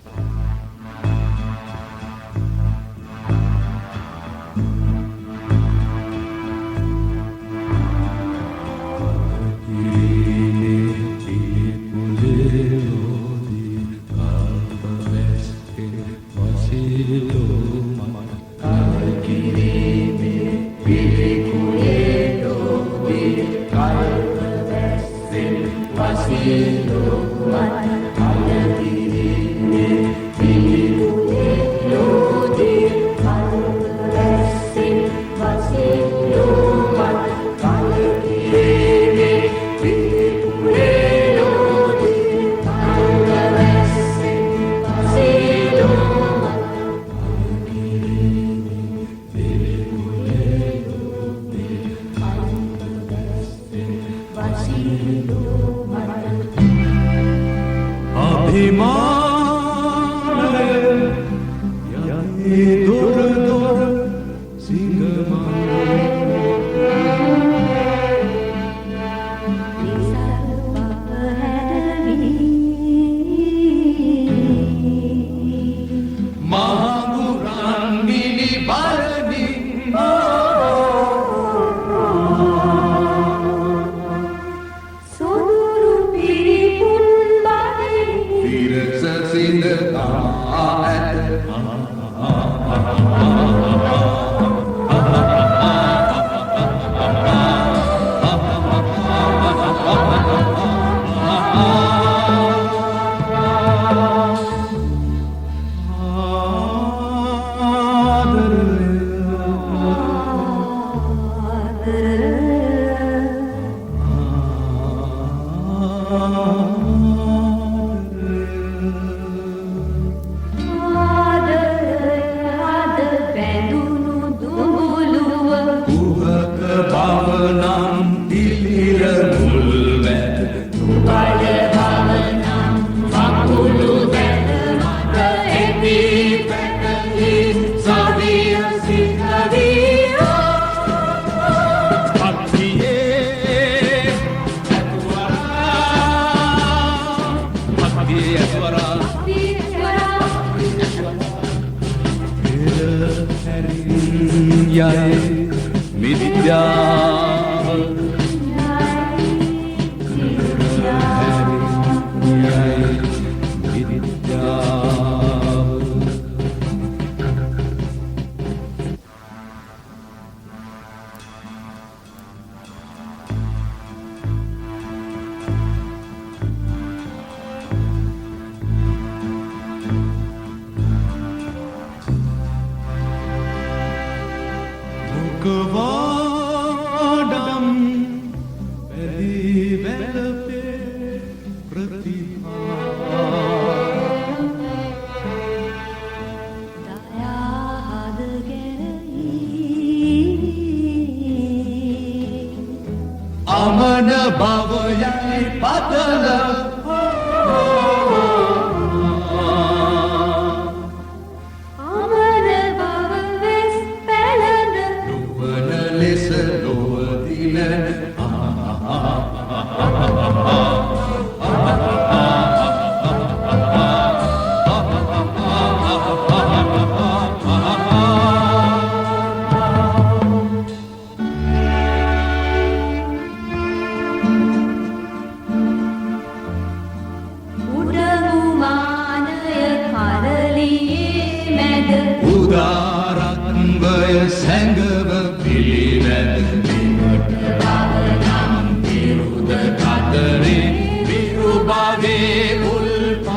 Kevadam, Beli Bela හැඟව පිළිවැද බිමට රවනම් විරුද කතරේ විරුභවේ උල්පත්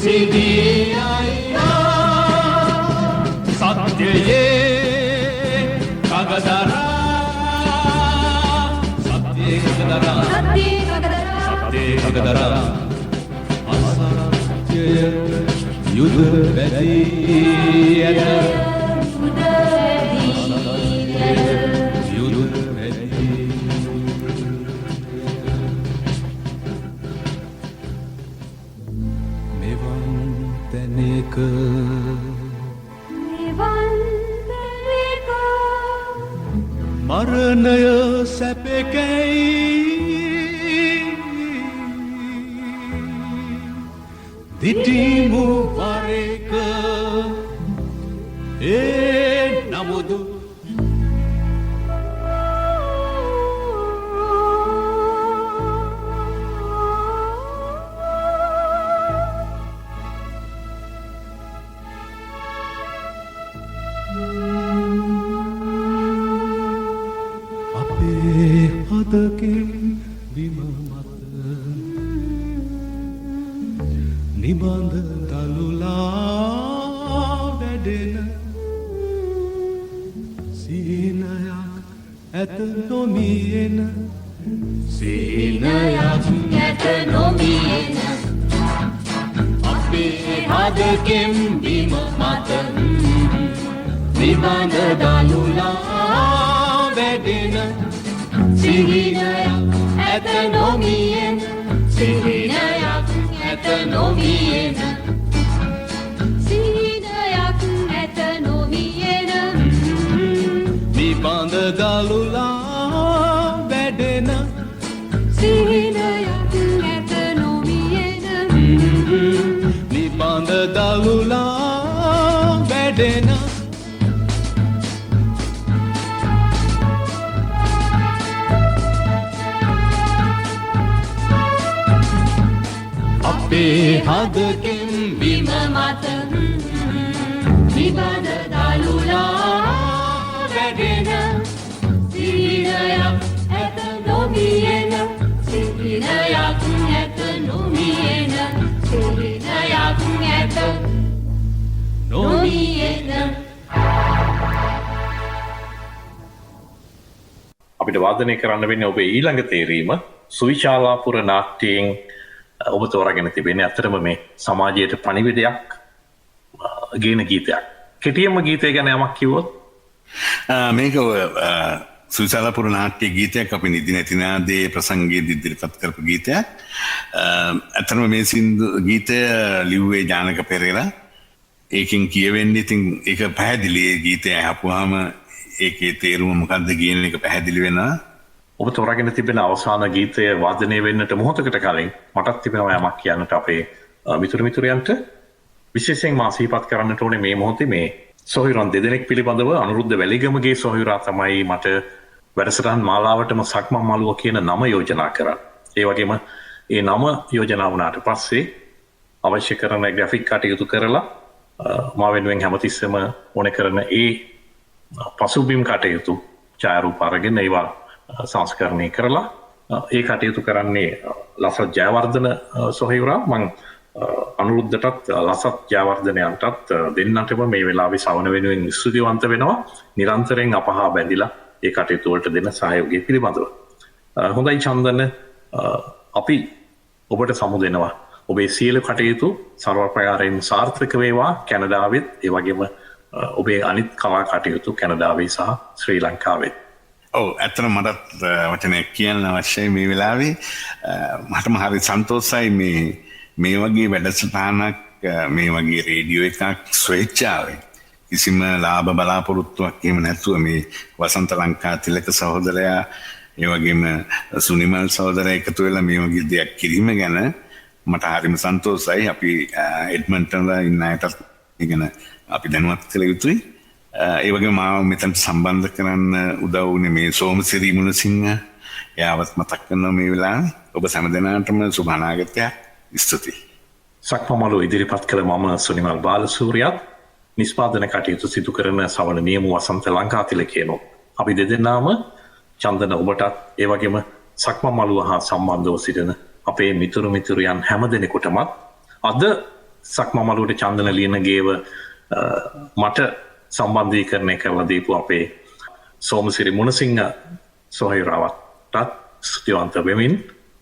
සිදී අයියා සත්‍යයේ කගදරා සත්‍යයේ කගදරා අසත්‍යය යුද වැදී ඇත මරණය සැපකැයි දිටිමු වරක ඒ නමුදු හදකින් බිම මත නිබඳ දළුලා වැඩෙන සීනයක් ඇත නොමියෙන සීනයක් ඇත නොමියෙන අපේ හදකින් බිම මත නිබඳ දළුලා වැඩෙන සිහිනයක් ඇත නොමියෙන සිහිනයක් ඇත නොමියෙන සිහිනයක් ඇත නොමියෙන නිබඳ දළුලා වැඩෙන සිහිනයක් ඇත නොමියෙන නිබඳ දළුලා වැඩෙන අපේ හදකින් බිම මත නිබඳ දළුලා වැඩෙන සිහිනයක් ඇත නොමියෙන සිහිනයක් ඇත නොමියෙන සිහිනයක් ඇත නොමියෙන අපිට වාදනය කරන්න වෙන්නේ ඔබේ ඊළඟ තේරීම සුවිශාලාපුර නාට්‍යයෙන් ඔබ තෝරාගෙන තිබෙන්නේ ඇත්තටම මේ සමාජයට පණිවිඩයක් ගේන ගීතයක්. කෙටියෙන්ම ගීතය ගැන යමක් කිව්වොත් මේක සුවිශාලාපුර නාට්‍ය ගීතයක් අපි නිදි නැතිනාදේ ප්‍රසංගයේදී ඉදිරිපත් කරපු ගීතයක්. ඇත්තටම මේ සින්දු ගීතය ලිව්වේ ජානක පෙරේරා. ඒකෙන් කියවෙන්නේ ඉතින් ඒක පැහැදිලි ඒ ගීතය අහපුවාම ඒකේ තේරුම මොකක්ද කියන එක පැහැදිලි වෙනවා. ඔබ තෝරාගෙන තිබෙන අවසාන ගීතය වාදනය වෙන්නට මොහොතකට කලින් මටත් තිබෙනවා යමක් කියන්නට අපේ මිතුරු මිතුරියන්ට. විශේෂයෙන් මා සිහිපත් කරන්නට ඕනේ මේ මොහොතේ මේ සොහිරන් දෙදෙනෙක් පිළිබඳව අනුරුද්ධ වැලිගමගේ සොහිරා තමයි මට වැඩසටහන් මාලාවටම සක්මන් මළුව කියන නම යෝජනා කරා. ඒ වගේම ඒ නම යෝජනා වුණාට පස්සේ අවශ්‍ය කරන ග්‍රැෆික් කටයුතු කරලා මා වෙනුවෙන් හැමතිස්සෙම ඕනේ කරන ඒ පසුබිම් කටයුතු ඡායාරූප අරගෙන ඒවා සංස්කරණය කරලා ඒ කටයුතු කරන්නේ ලසත් ජයවර්ධන සොහිවරා. මං අනුරුද්ධටත් ලසත් ජයවර්ධනයන්ටත් දෙන්නටම මේ වෙලාවේ සවන වෙනුවෙන් ස්තුතිවන්ත වෙනවා. නිරන්තරයෙන් අපහා බැඳිලා ඒ කටයුතු වලට දෙන සහයෝගය පිළිබඳව. හොඳයි චන්දන, අපි ඔබට සමු දෙනවා. ඔබේ සියලු කටයුතු සර්ව ප්‍රකාරයෙන් සාර්ථක වේවා කැනඩාවෙත්, ඒ වගේම ඔබේ අනිත් කලා කටයුතු කැනඩාවේ සහ ශ්‍රී ලංකාවෙත්. ඔව්, ඇත්තටම මටත් වචනයක් කියන්න අවශ්‍යයි මේ වෙලාවේ. මටම හරි සන්තෝෂයි මේ වගේ වැඩසටහනක්, මේ වගේ රේඩියෝ එකක් ස්වේච්ඡාවෙන් කිසිම ලාභ බලාපොරොත්තුවක් එහෙම නැතුව මේ වසන්ත ලංකා තිලක සහෝදරයා ඒ වගේම සුනිමල් සහෝදරයා එකතු වෙලා මේ වගේ දෙයක් කිරීම ගැන මට හරිම සන්තෝෂයි. අපි එඩ්මන්ටන් වල ඉන්න අයටත් ඉගෙන අපි දැනුවත් කළ යුතුයි. ඒ වගේම මාව මෙතනට සම්බන්ධ කරන්න උදව් වුණේ මේ සෝමසිරි මුණසිංහ. එයාවත් මතක් කරනවා මේ වෙලාවේ. ඔබ සෑම දෙනාටම සුබ අනාගතයක්. ස්තුතියි. සක්මන් මළුව ඉදිරිපත් කළ මම සුනිමල් බාලසූරියත් නිෂ්පාදන කටයුතු සිදු කරන සවන නියම වසන්ත ලංකාතිල කියනවා. අපි දෙදෙනාම චන්දන ඔබටත් ඒ වගේම සක්මන් මළුව හා සම්බන්ධව සිටින අපේ මිතුරු මිතුරියන් හැම දෙනෙකුටමත් අද සක්මන් මළුවට චන්දන ලියන ගේව මට සම්බන්ධීකරණය කරලා දීපු අපේ සෝමසිරි මුණසිංහ සොහොයුරාවටත් ස්තුතිවන්ත වෙමින්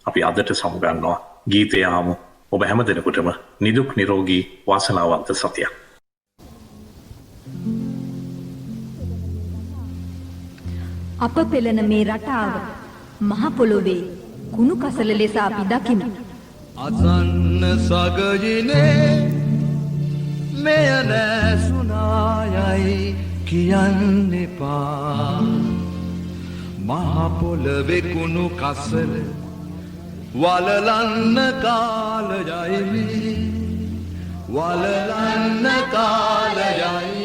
අපි අදට සමුගන්නවා ගීතය ආමු. ඔබ හැම දෙනෙකුටම නිදුක් නිරෝගී වාසනාවන්ත සතියක්. අප පෙළන මේ රටාව මහ පොළොවේ කුණු කසල ලෙස අපි දකිමු. අසන්න සගයිනේ මෙය නැසුනායයි කියන්න එපා. මහ පොළොවේ කුණු කසල වලලන්න කාලයයි වලලන්න කාලයයි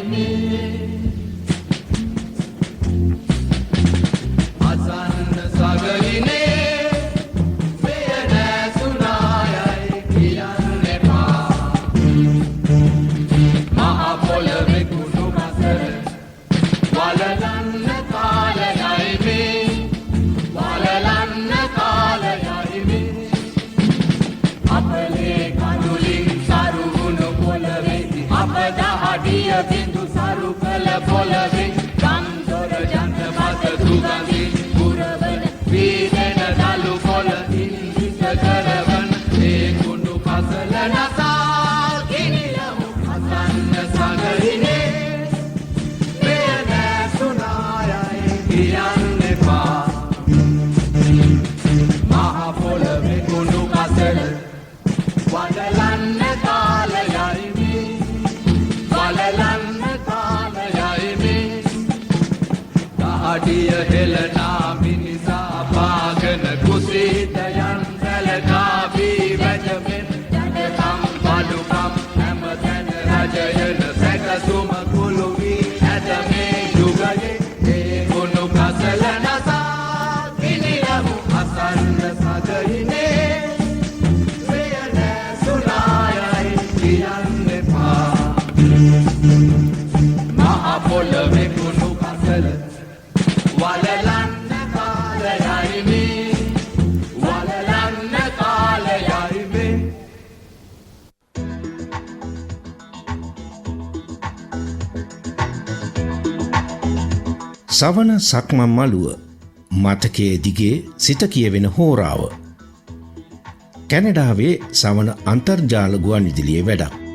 අසන්න සගයිනේ මෙය නැසුනායයි කියන්න එපා. මහ පොළොවේ කුණු කසල වලලන්න කාලයයි වලලන්න කාලයයි අපලේ කඳුලින් සරුවුණු පොළවේ අප දහඩිය බිඳු සරු කළ පොළවේ ගම්දොර ජන්තපත දුගඳින් පුරවන වීදෙන දලු පොළ ඉන්දිස කරවන ඒ කුණු කසල නසා ගිනියමු අසන්න සගරිනේ මෙය නැසුනායයි කියන්න එපා. මහ පොළොවේ කුණු කසල වලලන්න කාලයයි වලලන්න කාලයයි දහඩිය හෙළනා මිනිසා පාගන කුසීත යන්තල කාවී වැජමෙන් ජඩකම් බඩුකම් හැමතැන රජයන සැකසුම කුළු වී ඇත මේ යුගයේ ඒ කුණු කසල නසා ගිනියමු අසන්න සගයිනේ මෙය නැසුනායයි කියන්න එපා. මහ පොළොවේ කුණු කසල වලලන්න කාලයයි වලලන්න කාලයයි සවන සක්මන් මළුව මතකයේ දිගේ සිත කියවෙන හෝරාව කැනඩාවේ සවන අන්තර්ජාල ගුවන්විදුලියේ වැඩක්.